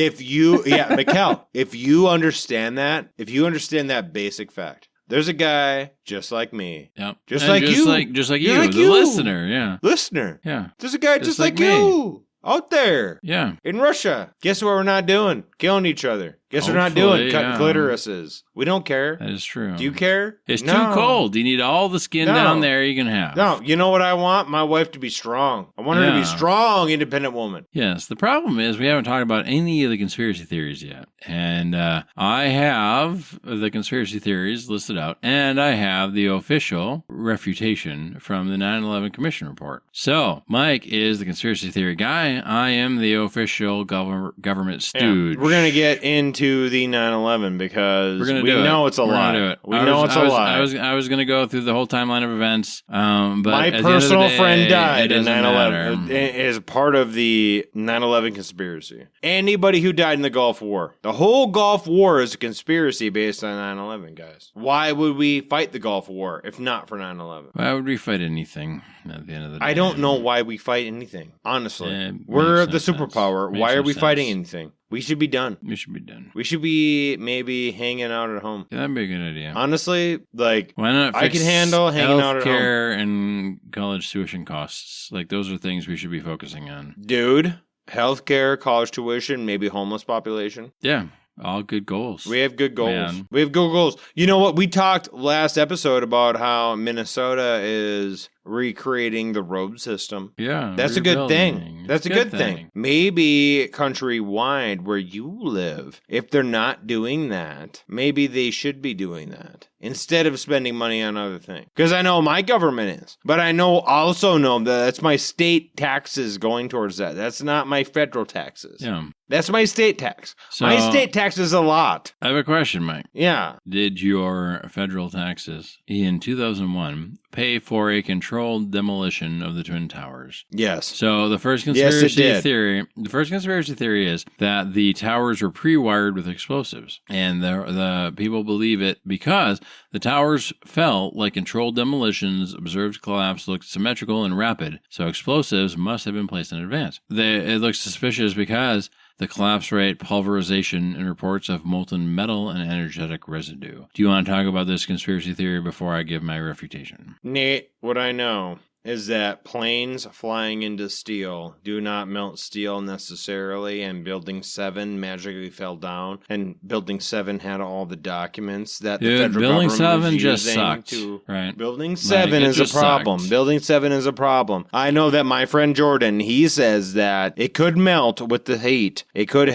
Mikhail, if you understand that basic fact, there's a guy just like me. Yep. Just And like you. Just like You're you, like the you. listener. Yeah. Listener. Yeah. There's a guy just like like me. you out there Yeah. in Russia. Guess what we're not doing? Killing each other. Guess we're not Hopefully, doing? Cutting yeah. clitorises. We don't care. That is true. Do you care? It's No. too cold. You need all the skin No. down there you can have. No, you know what I want? My wife to be strong. I want her to be Yeah. strong, independent woman. Yes. The problem is we haven't talked about any of the conspiracy theories yet. And I have the conspiracy theories listed out, and I have the official refutation from the 9/11 Commission report. So Mike is the conspiracy theory guy. I am the official government stooge. We're going to get into the 9/11 because We're gonna we do it. know it's a We're lie. gonna do it. We know it's a lie. I was going to go through the whole timeline of events, but My at the end of the personal day, friend it died in doesn't 9/11 matter. as part of the 9/11 conspiracy. Anybody who died in the Gulf War. The whole Gulf War is a conspiracy based on 9/11, guys. Why would we fight the Gulf War if not for 9/11? Why would we fight anything at the end of the day? I don't know why we fight anything, honestly. It We're makes the no sense. superpower. Makes Why no are we sense. fighting anything? We should be done. We should be done. We should be maybe hanging out at home. Yeah, that'd be a good idea. Honestly, like, Why not? I Fix can handle hanging out at home. healthcare and college tuition costs. Like those are things we should be focusing on. dude, healthcare, college tuition, maybe homeless population. Yeah, all good goals. We have good goals. Man. We have good goals. You know what? We talked last episode about how Minnesota is recreating the road system. Yeah, That's a good thing. rebuilding. That's a It's good thing. Maybe countrywide where you live, if they're not doing that, maybe they should be doing that instead of spending money on other things. Because I know my government is, but I also know that that's my state taxes going towards that. That's not my federal taxes. Yeah. That's my state tax. So- My state tax is a lot. I have a question, Mike. Yeah. Did your federal taxes in 2001 pay for a controlled demolition of the Twin Towers? Yes. So the first Yes, it conspiracy did. theory is that the towers were pre-wired with explosives, and the people believe it because the towers fell like controlled demolitions. Observed collapse looked symmetrical and rapid, so explosives must have been placed in advance. It looks suspicious because the collapse rate, pulverization, and reports of molten metal and energetic residue. Do you want to talk about this conspiracy theory before I give my refutation? Nate, what I know is that planes flying into steel do not melt steel necessarily, and Building 7 magically fell down, and Building 7 had all the documents that the Dude, federal Building government 7 was just using sucked, to... right? Building 7 it is a just problem. sucked. Building 7 is a problem. I know that my friend Jordan, he says that it could melt with the heat. It could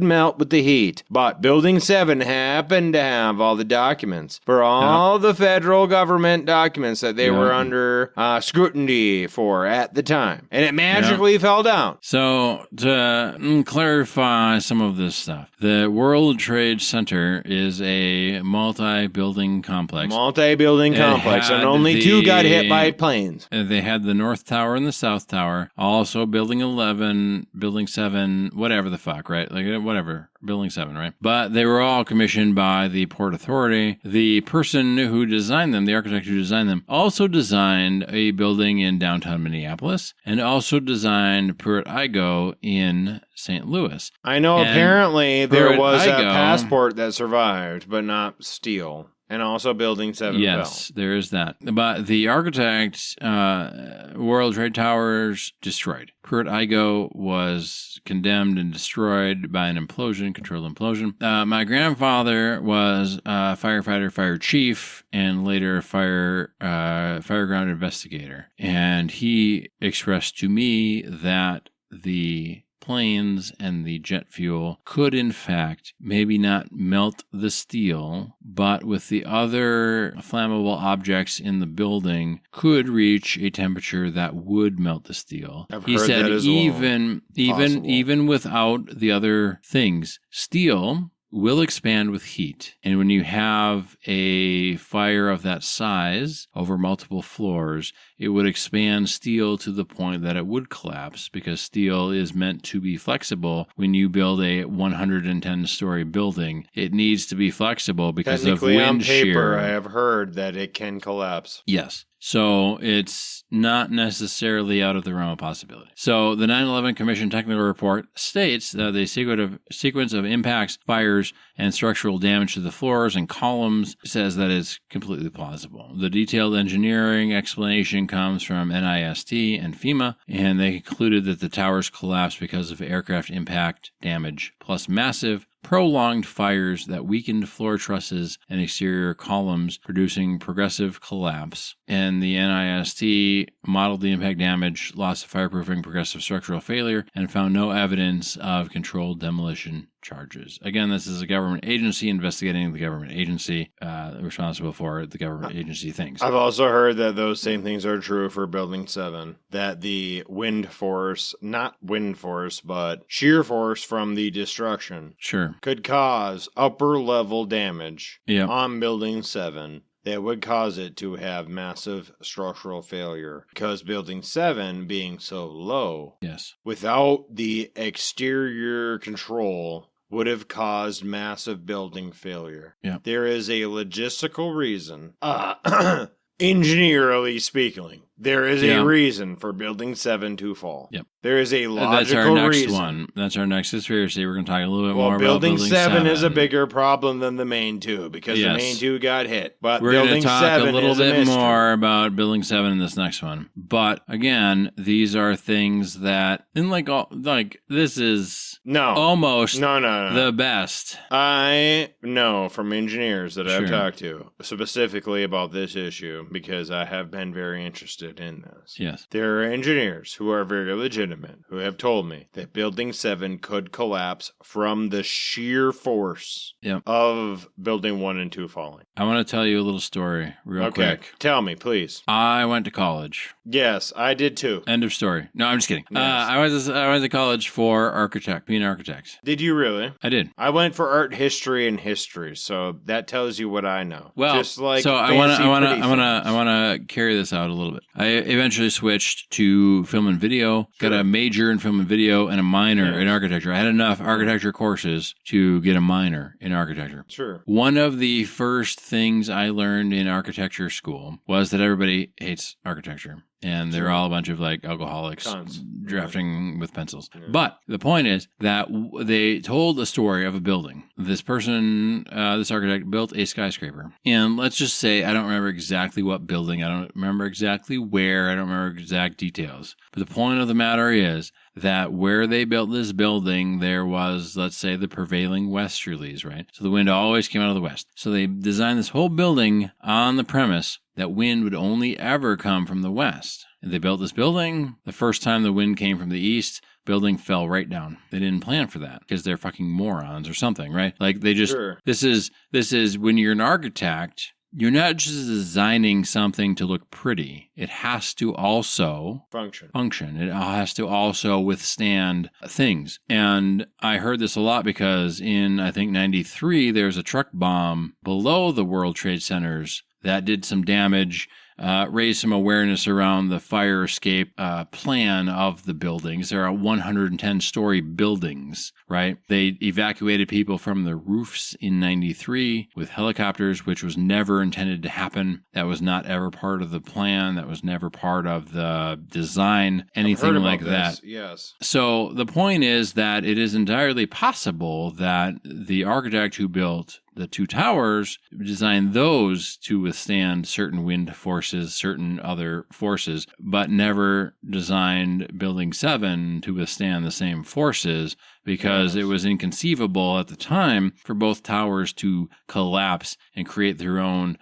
melt with the heat. But Building 7 happened to have all the documents for all the federal government documents that they were under scrutiny for at the time. And it magically fell down. So, to clarify some of this stuff, the World Trade Center is a multi-building complex. And only 2 got hit by planes. They had the North Tower and the South Tower, also Building 11, Building 7, whatever the fuck, right? Like, whatever. Building 7, right? But they were all commissioned by the Port Authority. The person who designed them, the architect who designed them, also designed a building in downtown Minneapolis and also designed Pruitt-Igoe in St. Louis. I know apparently there was a passport that survived, but not steel. And also Building 7 Yes, there is that. But the architect, World Trade Towers, destroyed. Pruitt-Igoe was condemned and destroyed by an implosion, controlled implosion. My grandfather was a firefighter, fire chief, and later fireground investigator. And he expressed to me that the planes and the jet fuel could, in fact, maybe not melt the steel, but with the other flammable objects in the building could reach a temperature that would melt the steel. He said even without the other things, steel will expand with heat. And when you have a fire of that size over multiple floors, it would expand steel to the point that it would collapse, because steel is meant to be flexible. When you build a 110-story building, it needs to be flexible because of wind on paper, shear. I have heard that it can collapse. Yes. So it's not necessarily out of the realm of possibility. So the 9/11 Commission Technical Report states that the sequence of impacts, fires, and structural damage to the floors and columns says that it's completely plausible. The detailed engineering explanation comes from NIST and FEMA, and they concluded that the towers collapsed because of aircraft impact damage, plus massive prolonged fires that weakened floor trusses and exterior columns, producing progressive collapse. And the NIST modeled the impact damage, loss of fireproofing, progressive structural failure, and found no evidence of controlled demolition charges. Again, this is a government agency investigating the government agency, responsible for the government agency things. I've also heard that those same things are true for Building 7, that the wind force, not wind force, but shear force from the destruction could cause upper level damage on Building 7 that would cause it to have massive structural failure, because Building 7 being so low, without the exterior control, would have caused massive building failure. There is a logistical reason, engineerily speaking, there is a reason for Building 7 to fall. There is a logical reason. That's our next conspiracy. We're going to talk a little bit more about Building 7 is a bigger problem than the main 2, because the main 2 got hit. But we're Building going to talk 7 a little is bit a mystery. more about Building 7 in this next one. But again, these are things that, this is almost the best. I know from engineers that I've talked to specifically about this issue, because I have been very interested in this. There are engineers who are very legitimate, who have told me that Building 7 could collapse from the sheer force of Building 1 and 2 falling. I want to tell you a little story real quick. Tell me, please. I went to college. Yes, I did too. End of story. No, I'm just kidding. Yes. I went to college for being an architect. Did you really? I did. I went for art history and history, so that tells you what I know. Well, just like so I want to carry this out a little bit. I eventually switched to film and video. Got a major in film and video and a minor in architecture. I had enough architecture courses to get a minor in architecture. One of the first things I learned in architecture school was that everybody hates architecture. And they're all a bunch of alcoholics drafting with pencils. But the point is that they told a story of a building. This person, this architect, built a skyscraper. And let's just say, I don't remember exactly what building. I don't remember exactly where. I don't remember exact details. But the point of the matter is that where they built this building, there was, let's say, the prevailing westerlies, right? So the wind always came out of the west. So they designed this whole building on the premise that wind would only ever come from the west. And they built this building. The first time the wind came from the east, building fell right down. They didn't plan for that because they're fucking morons or something, right? Like they just, this is when you're an architect, you're not just designing something to look pretty. It has to also function. It has to also withstand things. And I heard this a lot because in, I think, 93, there's a truck bomb below the World Trade Centers that did some damage, raised some awareness around the fire escape plan of the buildings. There are 110-story buildings, right? They evacuated people from the roofs in 93 with helicopters, which was never intended to happen. That was not ever part of the plan. That was never part of the design, anything like that. Yes. So the point is that it is entirely possible that the architect who built the two towers designed those to withstand certain wind forces, certain other forces, but never designed Building 7 to withstand the same forces because it was inconceivable at the time for both towers to collapse and create their own,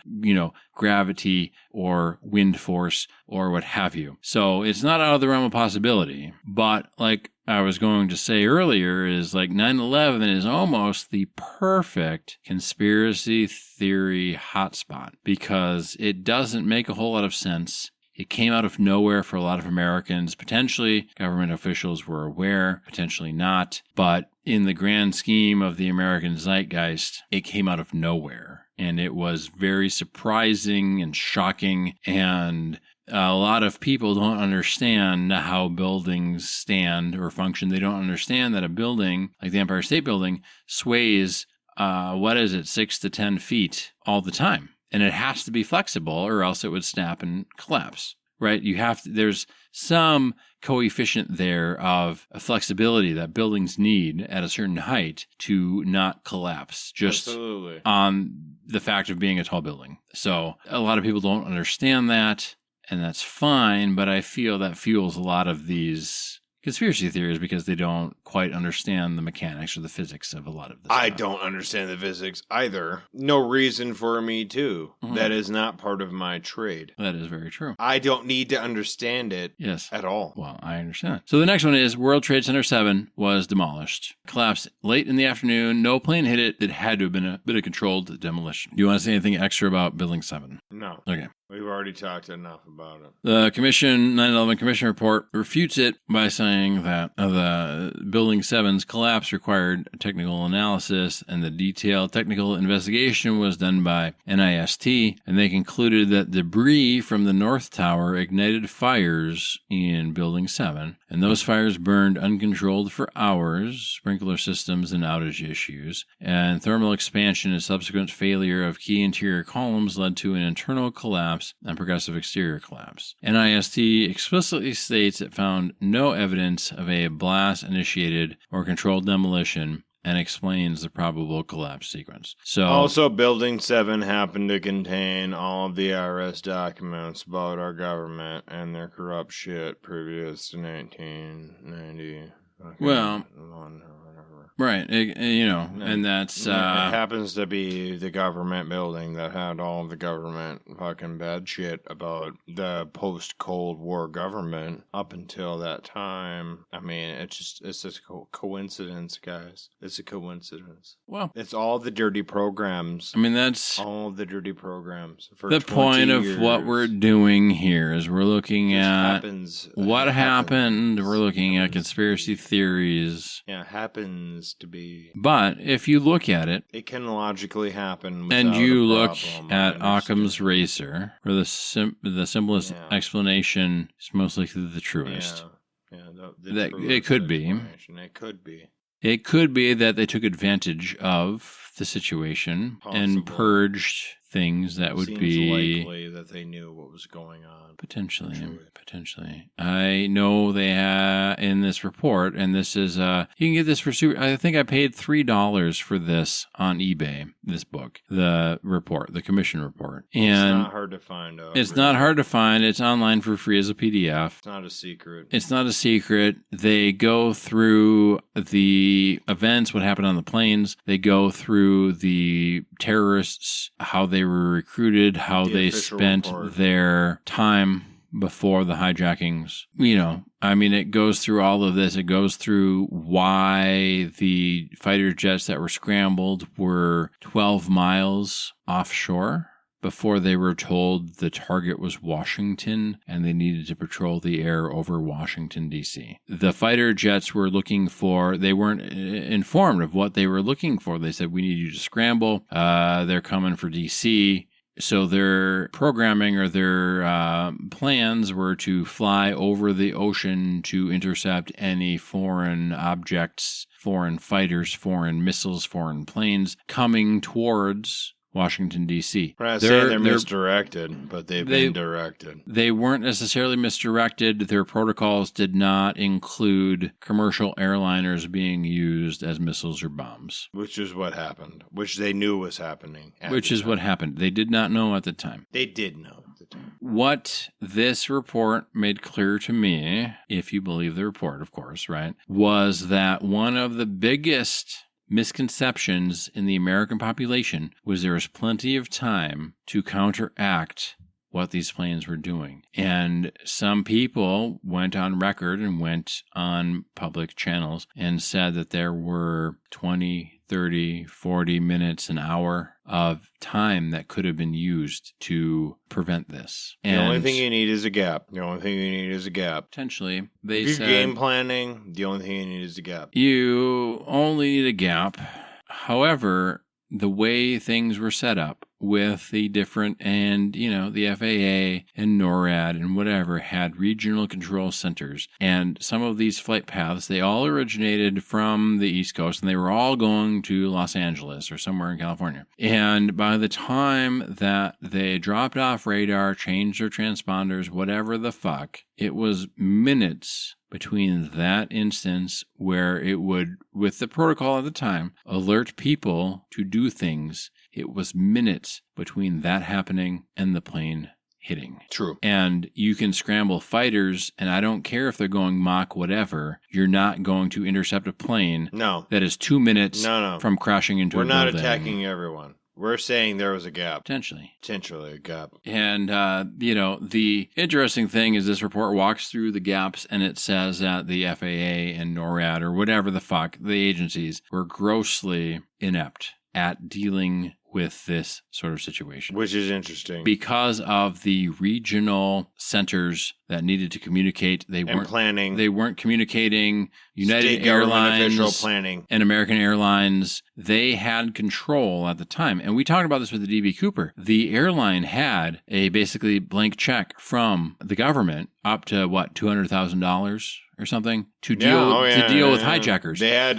gravity or wind force or what have you. So it's not out of the realm of possibility, but like I was going to say earlier is like 9/11 is almost the perfect conspiracy theory hotspot because it doesn't make a whole lot of sense. It came out of nowhere for a lot of Americans. Potentially, government officials were aware, potentially not. But in the grand scheme of the American zeitgeist, it came out of nowhere. And it was very surprising and shocking. And a lot of people don't understand how buildings stand or function. They don't understand that a building, like the Empire State Building, sways, 6 to 10 feet all the time. And it has to be flexible or else it would snap and collapse, right? There's some coefficient there of flexibility that buildings need at a certain height to not collapse just Absolutely. On the fact of being a tall building. So a lot of people don't understand that, and that's fine, but I feel that fuels a lot of these conspiracy theories because they don't quite understand the mechanics or the physics of a lot of this. I don't understand the physics either. No reason for me to. Mhm. That is not part of my trade. That is very true. I don't need to understand it Yes. at all. Well, I understand. So the next one is World Trade Center 7 was demolished. Collapsed late in the afternoon. No plane hit it. It had to have been a bit of controlled demolition. Do you want to say anything extra about Building 7? No. Okay. We've already talked enough about it. The 9/11 Commission report refutes it by saying that the Building 7's collapse required technical analysis and the detailed technical investigation was done by NIST, and they concluded that debris from the North Tower ignited fires in Building 7, and those fires burned uncontrolled for hours, sprinkler systems and outage issues, and thermal expansion and subsequent failure of key interior columns led to an internal collapse and progressive exterior collapse. NIST explicitly states it found no evidence of a blast-initiated or controlled demolition and explains the probable collapse sequence. So, Also, Building 7 happened to contain all of the IRS documents about our government and their corrupt shit previous to 1990. Well, right, and that's... it happens to be the government building that had all of the government fucking bad shit about the post-Cold War government up until that time. I mean, it's just a coincidence, guys. It's a coincidence. Well, it's all the dirty programs. I mean, that's... all the dirty programs. For the point of years. what we're doing here is we're looking at what happened. We're looking at conspiracy theories. Yeah, it happens to be. But if you look at it, it can logically happen. And you look problem, at Occam's razor, for the simplest explanation is most likely the truest. Yeah, it could be. It could be. It could be that they took advantage of the situation and purged things that would be likely that they knew what was going on. Potentially. I know they have in this report, and this is you can get this for super. I think I paid $3 for this on eBay. This book, the report, the commission report, and it's not hard to find. It's not hard to find. It's online for free as a PDF. It's not a secret. It's not a secret. They go through the events, what happened on the planes. They go through the terrorists, how they were recruited, how they spent their time before the hijackings. It goes through all of this. It goes through why the fighter jets that were scrambled were 12 miles offshore before they were told the target was Washington and they needed to patrol the air over Washington, D.C. The fighter jets were looking for, they weren't informed of what they were looking for. They said, we need you to scramble. They're coming for D.C., so their programming or their plans were to fly over the ocean to intercept any foreign objects, foreign fighters, foreign missiles, foreign planes coming towards Washington, D.C. We're not saying they're misdirected, but they've been directed. They weren't necessarily misdirected. Their protocols did not include commercial airliners being used as missiles or bombs. Which is what happened, which they knew was happening. Which is what happened. They did not know at the time. They did know at the time. What this report made clear to me, if you believe the report, of course, right, was that one of the biggest misconceptions in the American population was there was plenty of time to counteract what these planes were doing. And some people went on record and went on public channels and said that there were 20, 30, 40 minutes, an hour of time that could have been used to prevent this. The only thing you need is a gap. Potentially. They if you're said, game planning, the only thing you need is a gap. You only need a gap. However, the way things were set up with the different, and, the FAA and NORAD and whatever had regional control centers. And some of these flight paths, they all originated from the East Coast and they were all going to Los Angeles or somewhere in California. And by the time that they dropped off radar, changed their transponders, whatever the fuck, it was minutes between that instance where it would, with the protocol at the time, alert people to do things. It was minutes between that happening and the plane hitting. True. And you can scramble fighters, and I don't care if they're going Mach whatever, you're not going to intercept a plane that is 2 minutes from crashing into a building. We're not attacking everyone. We're saying there was a gap. Potentially a gap. And, the interesting thing is this report walks through the gaps and it says that the FAA and NORAD or whatever the fuck, the agencies were grossly inept at dealing with this sort of situation. Which is interesting. Because of the regional centers that needed to communicate, they weren't communicating. United Airlines and American Airlines, they had control at the time. And we talked about this with the DB Cooper. The airline had a basically blank check from the government up to $200,000 or something to deal with hijackers. They had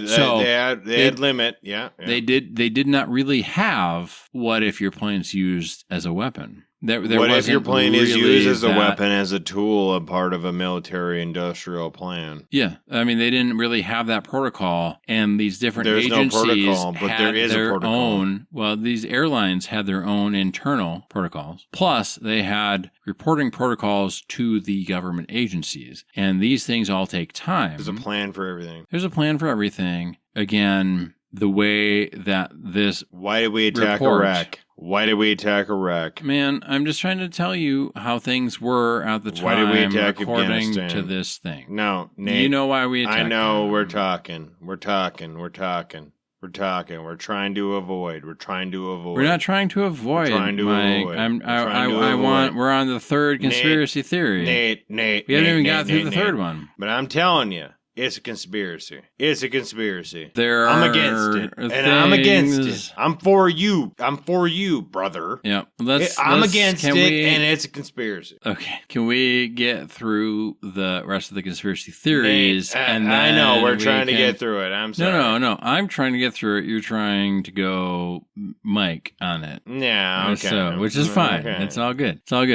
limit. Yeah. They did not really have what if your plane's used as a weapon. What if your plane is used as a weapon, as a tool, a part of a military-industrial plan? Yeah. I mean, they didn't really have that protocol, and these different agencies no protocol, but there is their a protocol. own. Well, these airlines had their own internal protocols. Plus, they had reporting protocols to the government agencies, and these things all take time. There's a plan for everything. Again, the way that this Why did we attack Iraq? Why did we attack Iraq? Man, I'm just trying to tell you how things were at the time. Why did we attack according Afghanistan? To this thing? No, Nate. You know why we attacked? I know. We're talking. We're trying to avoid. We're not trying to avoid. We're on the third conspiracy theory. Nate. We haven't even got through the third one. But I'm telling you. It's a conspiracy. I'm against it. And I'm against it. I'm for you, brother. Yeah. I'm against it, and it's a conspiracy. Okay. Can we get through the rest of the conspiracy theories? I know. We're trying to get through it. I'm sorry. No. I'm trying to get through it. You're trying to go Mike on it. Yeah, okay. So, which is fine. Okay. It's all good. I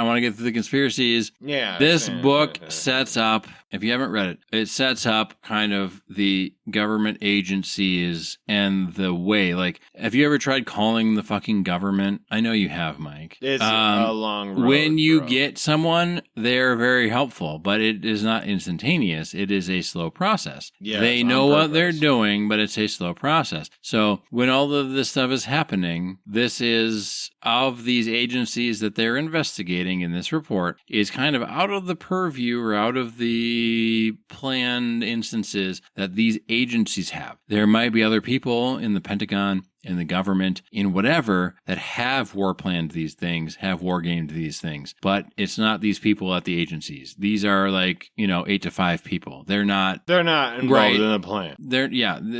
want to get through the conspiracies. Yeah. This book sets up, if you haven't read it, it sets up kind of the government agencies and the way, like, have you ever tried calling the fucking government? I know you have, Mike. It's a long road, when you get someone, they're very helpful, but it is not instantaneous. It is a slow process. Yeah, they know what they're doing, but it's a slow process. So when all of this stuff is happening, this is of these agencies that they're investigating in this report is kind of out of the purview or out of the planned instances that these agencies have. There might be other people in the Pentagon, in the government, in whatever, that have war planned these things, have war gamed these things. But it's not these people at the agencies. These are 8 to 5 people. They're not involved in the plan.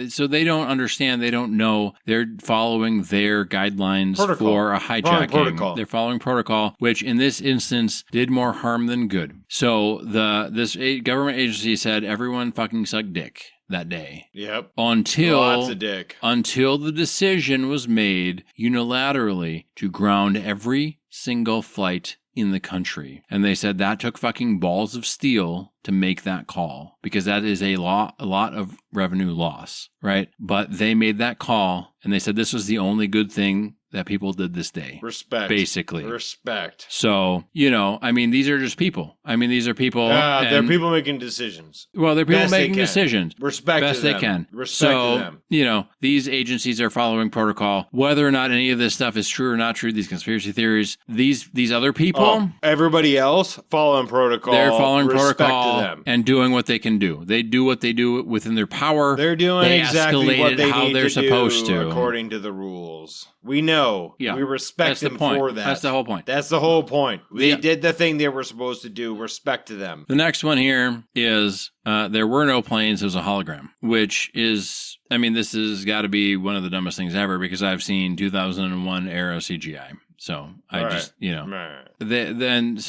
So they don't understand. They don't know. They're following their guidelines for a hijacking. They're following protocol, which in this instance did more harm than good. So this government agency said everyone fucking sucked dick that day. Yep. Lots of dick. Until the decision was made unilaterally to ground every single flight in the country. And they said that took fucking balls of steel to make that call, because that is a lot of revenue loss, right? But they made that call, and they said this was the only good thing that people did this day. Respect. Basically. Respect. So, these are just people. These are people. They're people making decisions. Well, they're people making decisions. Respect best to them. they can. Respect to them. These agencies are following protocol. Whether or not any of this stuff is true or not true, these conspiracy theories, these other people. Everybody else following protocol. They're following protocol to them. And doing what they can do. They do what they do within their power. They're doing exactly what they how need they're to supposed do to, according to the rules. We know. Yeah. We respect them for that. That's the whole point. That's the whole point. They did the thing they were supposed to do. Respect to them. The next one here is there were no planes. It was a hologram, which is, this has got to be one of the dumbest things ever, because I've seen 2001 era CGI. So so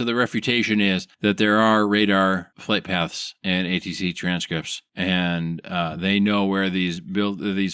the refutation is that there are radar flight paths and ATC transcripts, and they know where these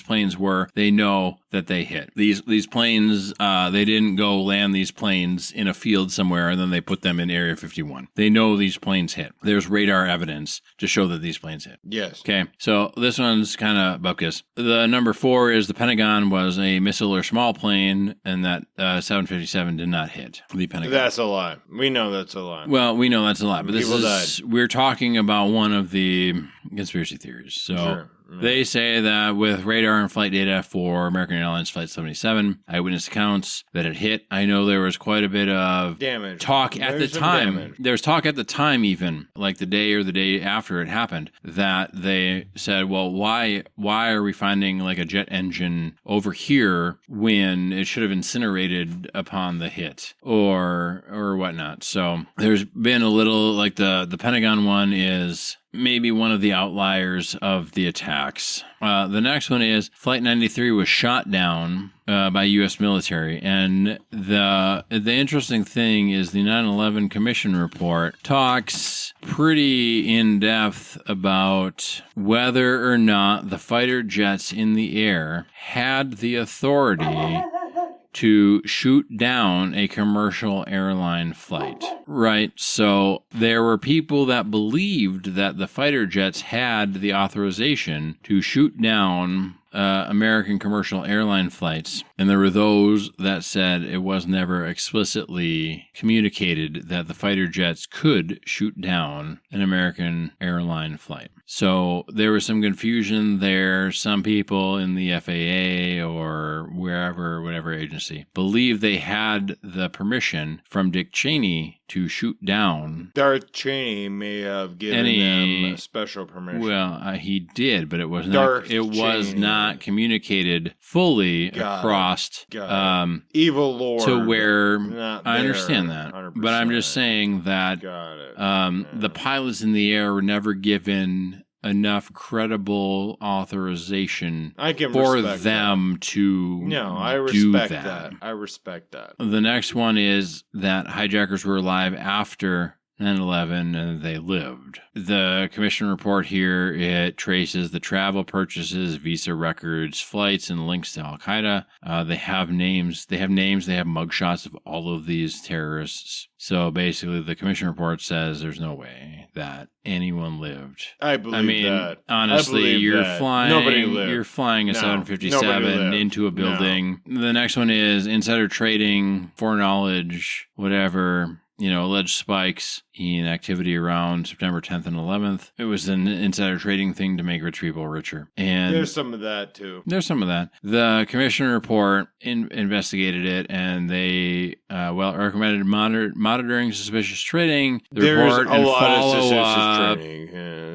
planes were. They know that they hit these planes. They didn't go land these planes in a field somewhere and then they put them in Area 51. They know these planes hit. There's radar evidence to show that these planes hit. Yes. Okay. So this one's kind of bogus. The number 4 is the Pentagon was a missile or small plane, and that 757 did not hit the Pentagon. That's a lie. We know that's a lie. Well, we know that's a lie, but People died. We're talking about one of the conspiracy theories. So sure. They say that with radar and flight data for American Airlines Flight 77, eyewitness accounts that it hit. I know there was quite a bit of damage. Talk at the time. There was talk at the time, even like the day or the day after it happened, that they said, well, why are we finding like a jet engine over here when it should have incinerated upon the hit or whatnot. So there's been a little, like the Pentagon one is maybe one of the outliers of the attacks. The next one is Flight 93 was shot down by U.S. military. And the interesting thing is the 9/11 Commission report talks pretty in depth about whether or not the fighter jets in the air had the authority to shoot down a commercial airline flight, right? So there were people that believed that the fighter jets had the authorization to shoot down American commercial airline flights. And there were those that said it was never explicitly communicated that the fighter jets could shoot down an American airline flight. So there was some confusion there. Some people in the FAA or whatever agency, believed they had the permission from Dick Cheney to shoot down. Darth Cheney may have given them special permission. Well, he did, but it was not communicated fully across evil lord to where I understand that. 100%. But I'm just saying that the pilots in the air were never given enough credible authorization for them to I respect that. I respect that. The next one is that hijackers were alive after 9/11 and they lived. The commission report here, it traces the travel purchases, visa records, flights, and links to Al-Qaeda. They have names, they have mugshots of all of these terrorists. So basically the commission report says there's no way that anyone lived. I believe that. Honestly, you're flying a 757 into a building. No. The next one is insider trading, foreknowledge, whatever. Alleged spikes in activity around September 10th and 11th. It was an insider trading thing to make rich people richer. And there's some of that, too. There's some of that. The commission report investigated it, and they recommended monitoring suspicious trading. The there's report a and lot follow of suspicious up. trading.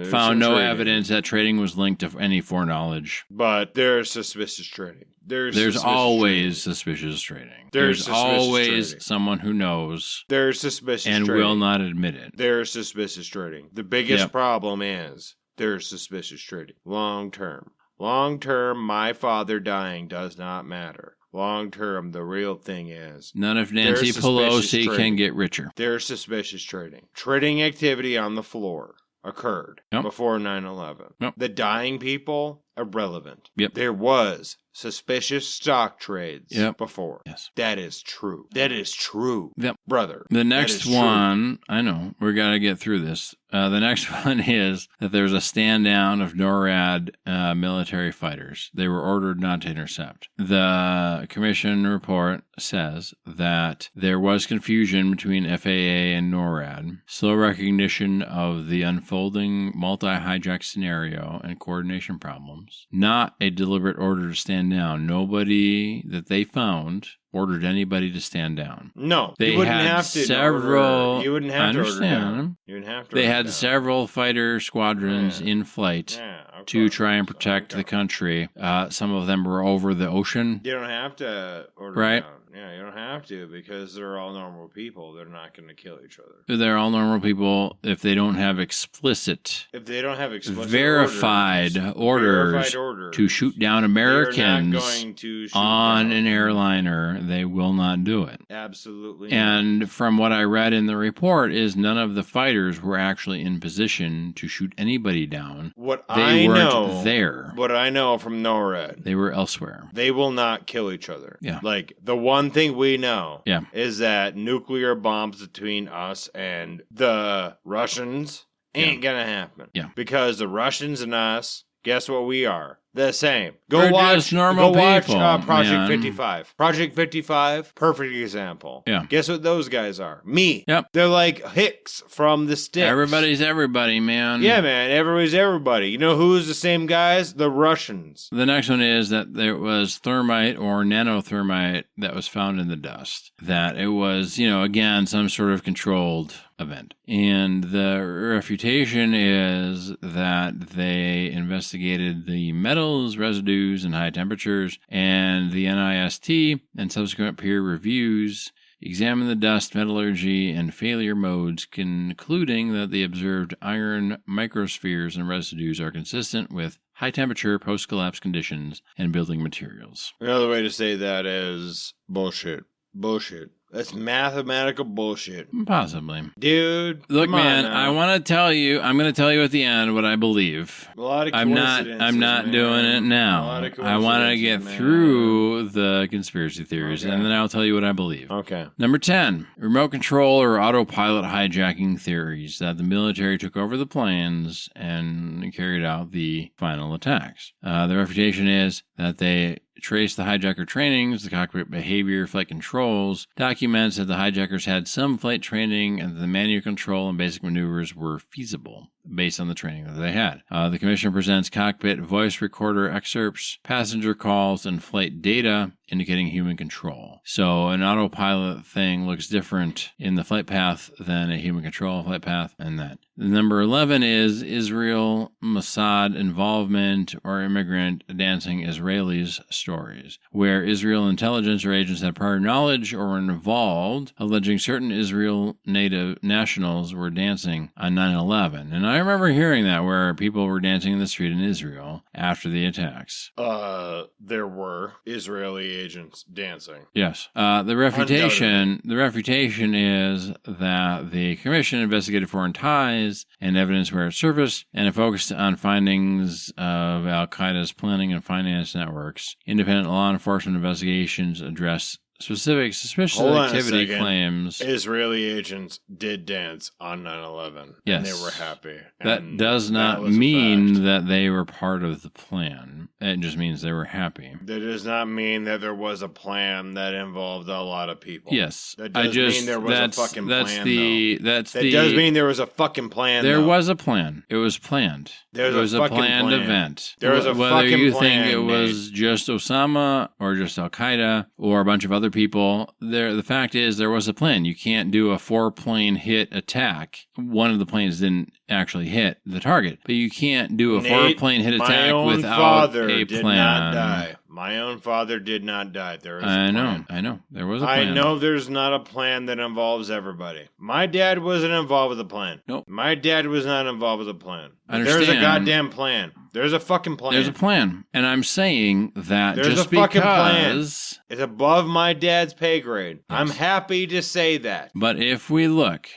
found no evidence that trading was linked to any foreknowledge. But there's suspicious trading. There's always suspicious trading. There's always someone who knows. There's suspicious and trading. will not admit it. There's suspicious trading. The biggest problem is there's suspicious trading. Long term. Long term, my father dying does not matter. Long term, the real thing is... None of Nancy Pelosi can get richer. There's suspicious trading. Trading activity on the floor occurred before 9/11. Yep. The dying people, irrelevant. Yep. There was suspicious stock trades before. Yes. That is true. That is true. Yep. Brother. The next one, I know, we got to get through this. The next one is that there's a stand down of NORAD military fighters. They were ordered not to intercept. The commission report says that there was confusion between FAA and NORAD, slow recognition of the unfolding multi-hijack scenario and coordination problems, not a deliberate order to stand down. Nobody that they found ordered anybody to stand down. No, they you wouldn't had have to. Several. You wouldn't have to order down. You wouldn't have to. They had several fighter squadrons in flight to try and protect the country. Some of them were over the ocean. You don't have to order down. Yeah, you don't have to because they're all normal people. They're not going to kill each other. They're all normal people if they don't have explicit, verified orders to shoot down Americans on an airliner. They will not do it. Absolutely. And from what I read in the report is none of the fighters were actually in position to shoot anybody down. They weren't there. What I know from NORAD. They were elsewhere. They will not kill each other. Yeah. Like the one thing we know is that nuclear bombs between us and the Russians ain't gonna happen. Yeah. Because the Russians and us, guess what we are? The same. We're just normal people, Project 55. Project 55, perfect example. Yeah. Guess what those guys are? Me. Yep. They're like Hicks from the Sticks. Everybody's everybody, man. Yeah, man. Everybody's everybody. You know who's the same guys? The Russians. The next one is that there was thermite or nanothermite that was found in the dust. That it was, again, some sort of controlled event. And the refutation is that they investigated the metals, residues, and high temperatures, and the NIST and subsequent peer reviews examined the dust, metallurgy, and failure modes, concluding that the observed iron microspheres and residues are consistent with high-temperature post-collapse conditions and building materials. Another way to say that is bullshit. Bullshit. That's mathematical bullshit. Possibly. Dude, look, man, I want to tell you, I'm going to tell you at the end what I believe. A lot of I'm not doing it now. I want to get through the conspiracy theories, and then I'll tell you what I believe. Okay. Number 10, remote control or autopilot hijacking theories that the military took over the planes and carried out the final attacks. The refutation is that they traced the hijacker trainings, the cockpit behavior, flight controls, documents that the hijackers had some flight training and that the manual control and basic maneuvers were feasible based on the training that they had. The commission presents cockpit voice recorder excerpts, passenger calls, and flight data indicating human control. So an autopilot thing looks different in the flight path than a human control flight path, and that. Number 11 is Israel Mossad involvement or immigrant dancing Israelis stories, where Israel intelligence or agents had prior knowledge or were involved, alleging certain Israel native nationals were dancing on 9/11. And I remember hearing that, where people were dancing in the street in Israel after the attacks. There were Israeli agents dancing. Yes. The refutation is that the commission investigated foreign ties and evidence where it surfaced, and it focused on findings of Al-Qaeda's planning and finance networks. Independent law enforcement investigations address specific suspicious activity claims. Israeli agents did dance on 9/11. Yes. And they were happy. That does not mean that they were part of the plan. It just means they were happy. That does not mean that there was a plan that involved a lot of people. Yes. That does mean there was a fucking plan, That does mean there was a fucking plan, There was a plan. It was planned. It was a planned event. There was a Whether fucking you plan, think it was just Osama or just Al-Qaeda or a bunch of other people, the fact is there was a plan. You can't do a 4-plane hit attack. One of the planes didn't actually hit the target, but you can't do a 4-plane hit attack without a plan. Not die. My own father did not die. There is a plan. I know. There was a plan. I know there's not a plan that involves everybody. My dad wasn't involved with a plan. Nope. My dad was not involved with a plan. Understand. There's a goddamn plan. There's a fucking plan. There's a plan. And I'm saying that there's just a fucking plan. It's above my dad's pay grade. Yes. I'm happy to say that. But if we look,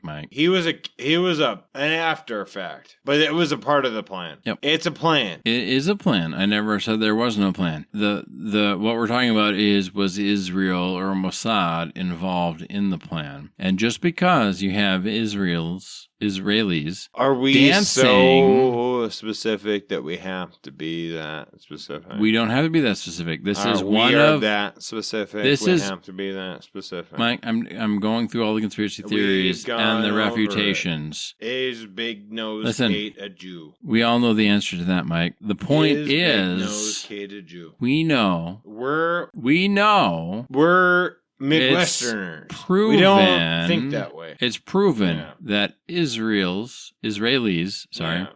Mike. He was an after effect. But it was a part of the plan. Yep. It's a plan. It is a plan. I never said there was no plan. The what we're talking about was Israel or Mossad involved in the plan. And just because you have Israelis are we dancing, so specific that we have to be that specific? We don't have to be that specific. This is we one are of that specific. This we is have to be that specific. Mike, I'm going through all the conspiracy theories and the refutations. Is Big Nose Kate a Jew? We all know the answer to that, Mike. The point is Big Nose Kate a Jew? We know Midwesterners. Proven, we don't think that way. It's proven that Israelis, yeah,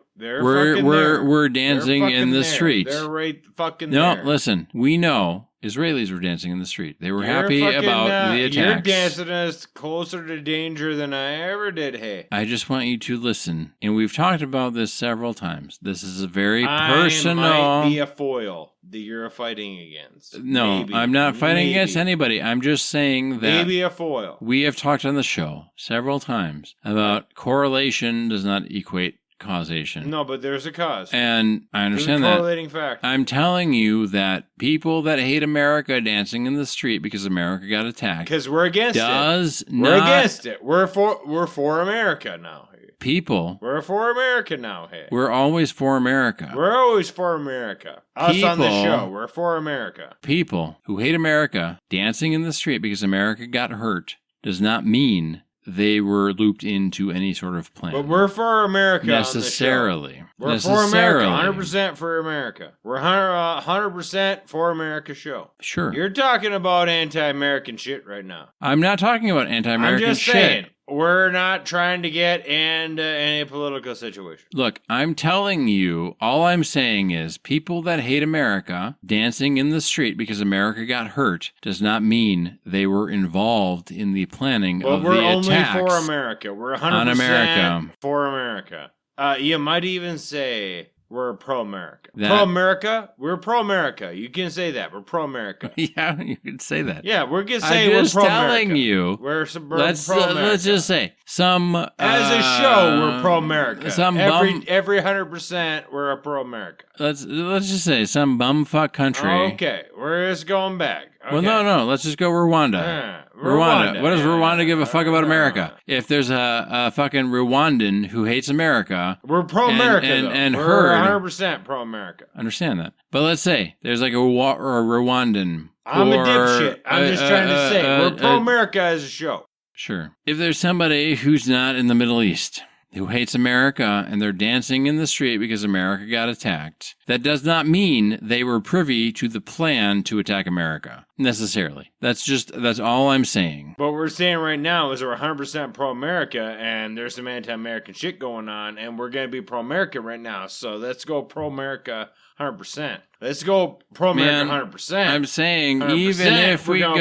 we're dancing in the street. They're right fucking there. No, listen, we know Israelis were dancing in the street. They were happy about the attacks. You're dancing us closer to danger than I ever did, hey. I just want you to listen. And we've talked about this several times. This is a very personal... I might be a foil that you're fighting against. No, maybe. I'm not fighting against anybody. I'm just saying that... Maybe a foil. We have talked on the show several times about correlation does not equate causation. No, but there's a cause. And I understand there's a correlating factor. I'm telling you that people that hate America dancing in the street because America got attacked. Because we're against it. We're against it. We're for America now. People. We're for America now, hey. We're always for America. We're always for America. Us on the show, we're for America. People who hate America dancing in the street because America got hurt does not mean they were looped into any sort of plan. But we're for America necessarily. We're for America, 100% for America. We're 100% for America show. Sure. You're talking about anti-American shit right now. I'm not talking about anti-American shit. I'm just saying. We're not trying to get into any political situation. Look, I'm telling you, all I'm saying is people that hate America dancing in the street because America got hurt does not mean they were involved in the planning of the attacks. We're only for America. We're 100% for America. You might even say... We're pro-America. Pro-America? We're pro-America. You can say that. We're pro-America. Yeah, you can say that. Yeah, we're going to say we're pro-America. Telling you. We're pro-America. Let's just say some... As a show, we're pro-America. Every 100%, we're a pro-America. Let's just say some bumfuck country. Okay, we're just going back. Okay. Well, no. Let's just go Rwanda. Rwanda. What does Rwanda give a fuck about America? If there's a fucking Rwandan who hates America... We're pro-America, and we're 100% pro-America. Understand that. But let's say there's like a Rwandan... I'm a dipshit. I'm just trying to say, we're pro-America as a show. Sure. If there's somebody who's not in the Middle East... who hates America and they're dancing in the street because America got attacked, that does not mean they were privy to the plan to attack America, necessarily. That's all I'm saying. What we're saying right now is we're 100% pro-America and there's some anti-American shit going on and we're going to be pro-America right now. So let's go pro-America 100%. Let's go pro-America 100%. I'm saying 100%, even if we go,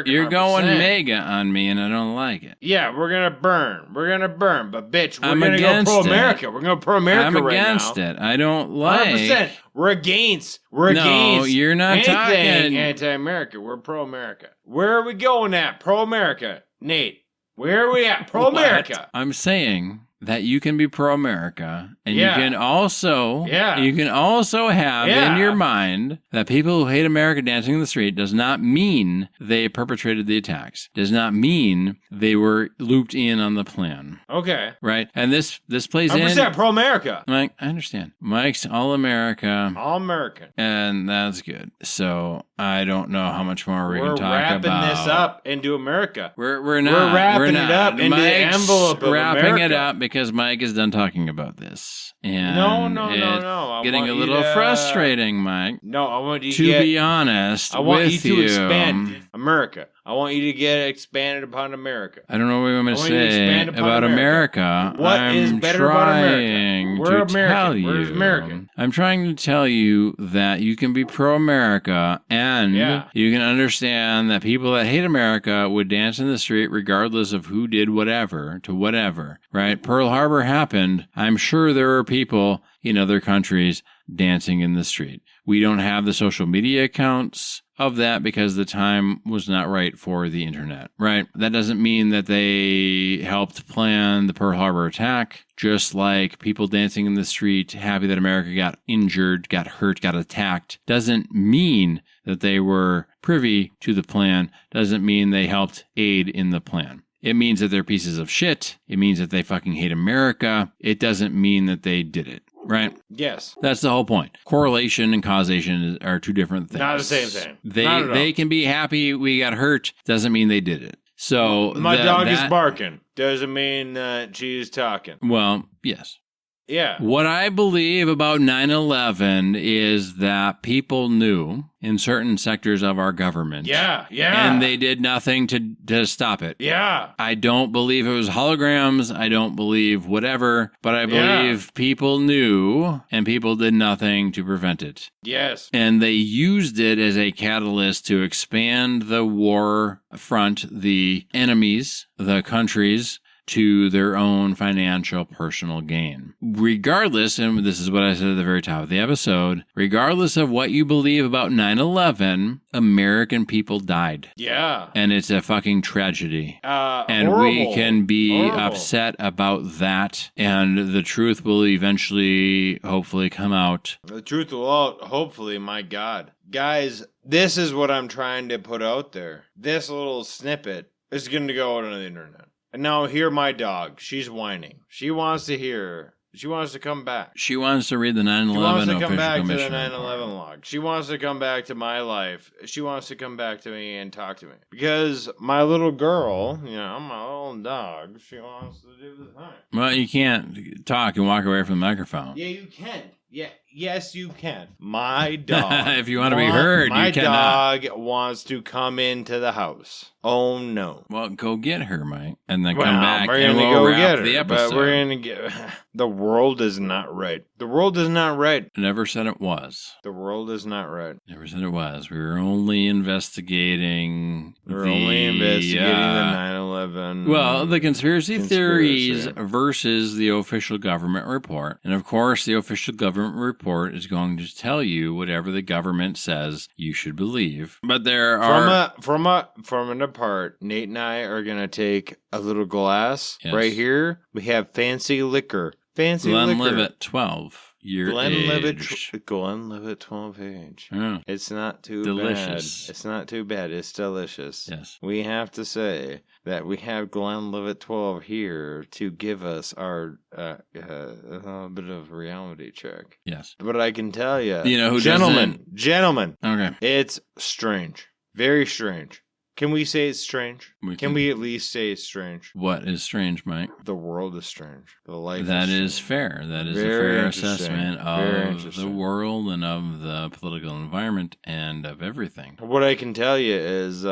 you're 100%. Going mega on me and I don't like it. Yeah, we're going to burn. But bitch, we're going to go pro-America. We're going to pro-America right now. I'm against it. I don't like 100%. We're against. No, you're not anything talking. Anti-America. We're pro-America. Where are we going at? Pro-America. Nate, where are we at? Pro-America. I'm saying that you can be pro-America, and you can also have in your mind that people who hate America dancing in the street does not mean they perpetrated the attacks. Does not mean they were looped in on the plan. Okay. Right? And this plays 100% in... pro-America. Mike, I understand. Mike's all-America. All-American. And that's good. So I don't know how much more we can talk about. We're wrapping this up into America. We're not. We're wrapping it up into the envelope of wrapping America. it up because because Mike is done talking about this. And No. it's getting a little frustrating, Mike. No, I want you to be honest, I want with you to expand America. I want you to get expanded upon America. I don't know what you want me to say about America. What is better about America? We're American. Where's America? I'm trying to tell you that you can be pro-America and you can understand that people that hate America would dance in the street regardless of who did whatever to whatever, right? Pearl Harbor happened. I'm sure there are people in other countries dancing in the street. We don't have the social media accounts of that because the time was not right for the internet, right? That doesn't mean that they helped plan the Pearl Harbor attack, just like people dancing in the street, happy that America got injured, got hurt, got attacked, doesn't mean that they were privy to the plan, doesn't mean they helped aid in the plan. It means that they're pieces of shit. It means that they fucking hate America. It doesn't mean that they did it. Right? Yes. That's the whole point. Correlation and causation are two different things. Not the same thing. They can be happy we got hurt. Doesn't mean they did it. So my dog is barking. Doesn't mean that she's talking. Well, yes. Yeah. What I believe about 9/11 is that people knew in certain sectors of our government. Yeah. And they did nothing to stop it. Yeah. I don't believe it was holograms. I don't believe whatever, but I believe people knew and people did nothing to prevent it. Yes. And they used it as a catalyst to expand the war front, the enemies, the countries, to their own financial personal gain. Regardless, and this is what I said at the very top of the episode, regardless of what you believe about 9/11, American people died. Yeah. And it's a fucking tragedy. And horrible. we can be upset about that, and the truth will eventually, hopefully, come out. The truth will out, hopefully, my God. Guys, this is what I'm trying to put out there. This little snippet is going to go out on the internet. And now hear my dog. She's whining. She wants to hear. She wants to come back. She wants to read the 9/11 She wants to come back to the Commission 9/11 log. She wants to come back to my life. She wants to come back to me and talk to me. Because my little girl, my little dog, she wants to do the thing. Well, you can't talk and walk away from the microphone. Yeah, you can. Yeah, yes, you can. My dog. If you want to be heard, you cannot. My dog wants to come into the house. Oh no. Well, go get her, Mike, and then come back we're and gonna we'll go wrap get her, the episode. But we're gonna get. The world is not right. The world is not right. Never said it was. The world is not right. Never said it was. We were only investigating. The 9/11. Well, the conspiracy theories versus the official government report, and of course, the official government report is going to tell you whatever the government says you should believe. But there are from an apart. Nate and I are gonna take a little glass right here. We have fancy liquor. Glenlivet 12 year age. Glenlivet 12 age. Yeah. It's not too delicious. bad. It's not too bad. It's delicious. Yes. We have to say that we have Glenlivet 12 here to give us our bit of reality check. Yes. But I can tell you, who gentlemen. Okay. It's strange. Very strange. Can we say it's strange? Can we at least say it's strange? What is strange, Mike? The world is strange. The life that is fair. That is a fair assessment of the world and of the political environment and of everything. What I can tell you is,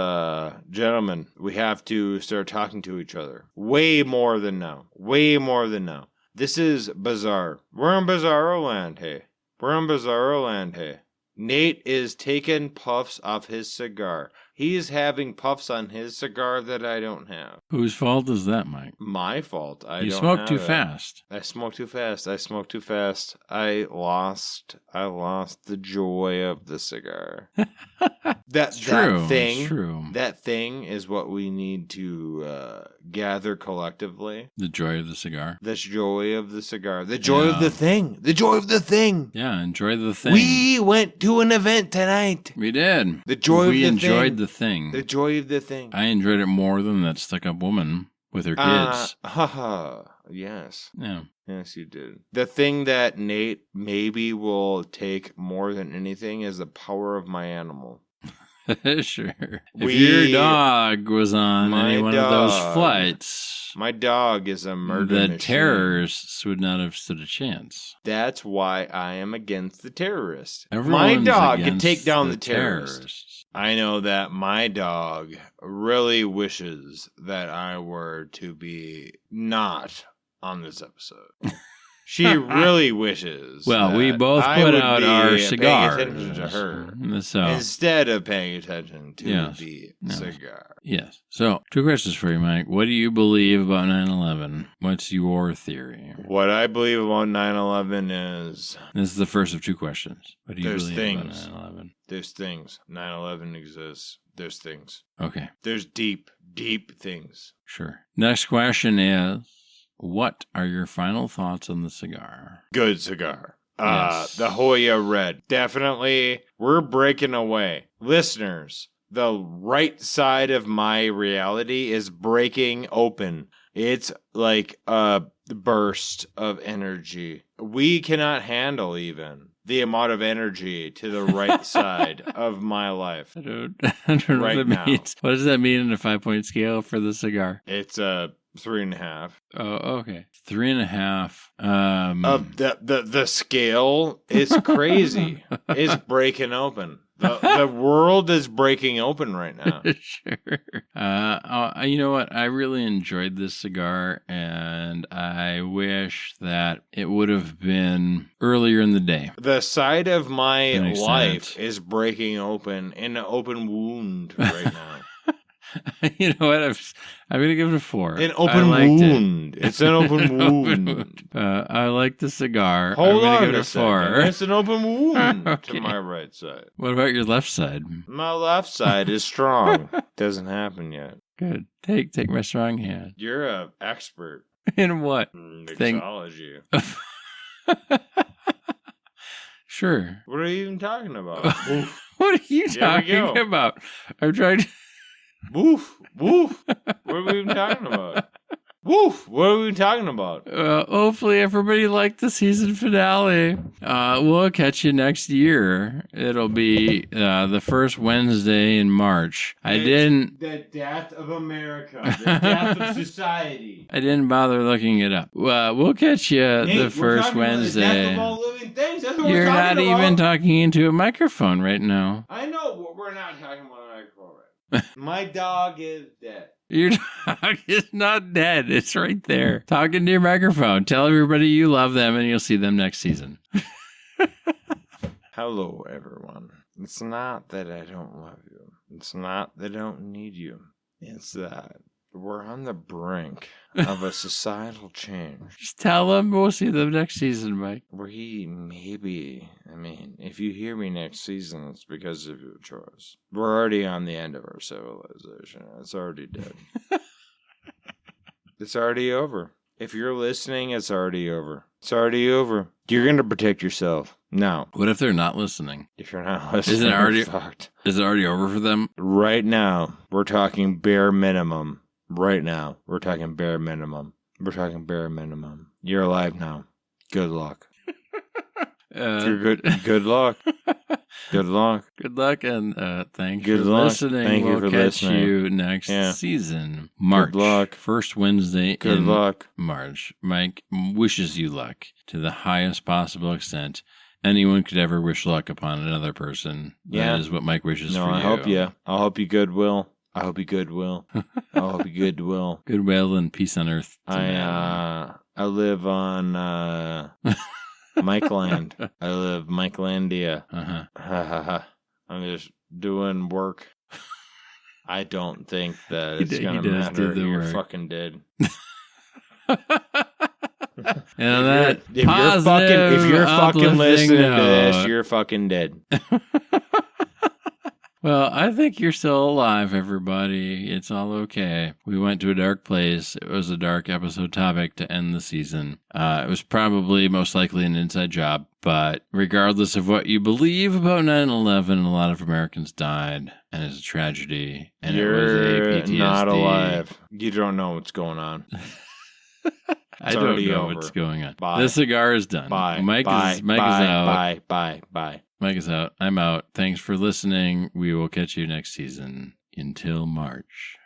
gentlemen, we have to start talking to each other. Way more than now. Way more than now. This is bizarre. We're in bizarro land, hey. Nate is taking puffs off his cigar. He's having puffs on his cigar that I don't have. Whose fault is that, Mike? My fault. You smoked too fast. I smoked too fast. I lost the joy of the cigar. That thing is what we need to gather collectively. The joy of the cigar. The joy of the cigar. The joy of the thing. The joy of the thing. Yeah, enjoy the thing. We went to an event tonight. We did. The joy of the thing. We enjoyed the thing. The joy of the thing. I enjoyed it more than that stuck-up woman with her kids. Yes. Yeah. Yes, you did. The thing that Nate maybe will take more than anything is the power of my animal. Sure. If your dog was on any one of those flights, my dog is a murder the machine. terrorists would not have stood a chance. That's why I am against the terrorists. Everyone's my dog can against take down the the terrorists. I know that my dog really wishes that I were to be not on this episode. She really wishes. Well, we that both I put would out be our cigars paying attention to her so, instead of paying attention to Yes. the No. cigar. Yes. So, 2 questions for you, Mike. What do you believe about 9/11? What's your theory? What I believe about 9/11 is This is the first of 2 questions. What do you There's believe things. about 9/11? there's things. 9/11 exists. There's things. Okay, There's deep, deep things. sure. Next question is, what are your final thoughts on the cigar? Good cigar. Yes. The Joya Red. Definitely, we're breaking away. Listeners, the right side of my reality is breaking open. It's like a burst of energy. We cannot handle even the amount of energy to the right side of my life. I don't know Right what now. that means. What does that mean in a 5-point scale for the cigar? It's a 3.5. Oh, okay. 3.5. The scale is crazy. It's breaking open. The world is breaking open right now. Sure. You know what? I really enjoyed this cigar, and I wish that it would have been earlier in the day. The side of my That makes life sense. is breaking open in an open wound right now. You know what? I'm going to give it a 4. An I open liked it. wound. It's an open wound. I like the cigar. Hold I'm on going to give a it a 4. second. It's an open wound Okay. to my right side. What about your left side? My left side is strong. Doesn't happen yet. Good. Take my strong hand. You're an expert In what? in Thing- mixology. Sure. What are you even talking about? Woof, What are you There we talking go. about? I'm trying to. woof, woof. What are we even talking about? Woof, what are we even talking about? Hopefully, everybody liked the season finale. We'll catch you next year. It'll be the first Wednesday in March. The death of America. The death of society. I didn't bother looking it up. We'll catch you the first Wednesday. The death of all living things. That's what You're we're not talking about. even talking into a microphone right now. I know, but we're not talking about a microphone right. My dog is dead. Your dog is not dead. It's right there. Talking to your microphone. Tell everybody you love them, and you'll see them next season. Hello, everyone. It's not that I don't love you. It's not that I don't need you. It's that we're on the brink of a societal change. Just tell them we'll see them next season, Mike. If you hear me next season, it's because of your choice. We're already on the end of our civilization. It's already dead. It's already over. If you're listening, it's already over. It's already over. You're going to protect yourself. Now, What if they're not listening? if you're not listening, Isn't it already- you're fucked. Is it already over for them? Right now, we're talking bare minimum. Right now, we're talking bare minimum. We're talking bare minimum. You're alive now. Good luck. You're good. Good luck. Good luck. Good luck, and thanks Good for luck. listening. Thank you we'll for catch listening. you next Yeah. season. March. luck. First Wednesday Good in luck. March. Mike wishes you luck to the highest possible extent anyone could ever wish luck upon another person. Yeah. That is what Mike wishes No, for you. I hope you. I hope you goodwill. I hope you goodwill. I hope you goodwill. Goodwill and peace on earth. to men. I live on Mike Land. I live Mikelandia. Uh-huh. I'm just doing work. I don't think that He it's does gonna do matter. the You're work. fucking dead. And on that If you're fucking uplifting listening to this, note- you're fucking dead. Well, I think you're still alive, everybody. It's all okay. We went to a dark place. It was a dark episode topic to end the season. It was probably most likely an inside job, but regardless of what you believe about 9/11, a lot of Americans died, and it's a tragedy. And it was a You're PTSD. not alive. You don't know what's going on. I don't already know over. what's going on. Bye. The cigar is done. Bye. Mike Bye. is Bye. out. Bye. Bye. Bye. Mike is out. I'm out. Thanks for listening. We will catch you next season. Until March.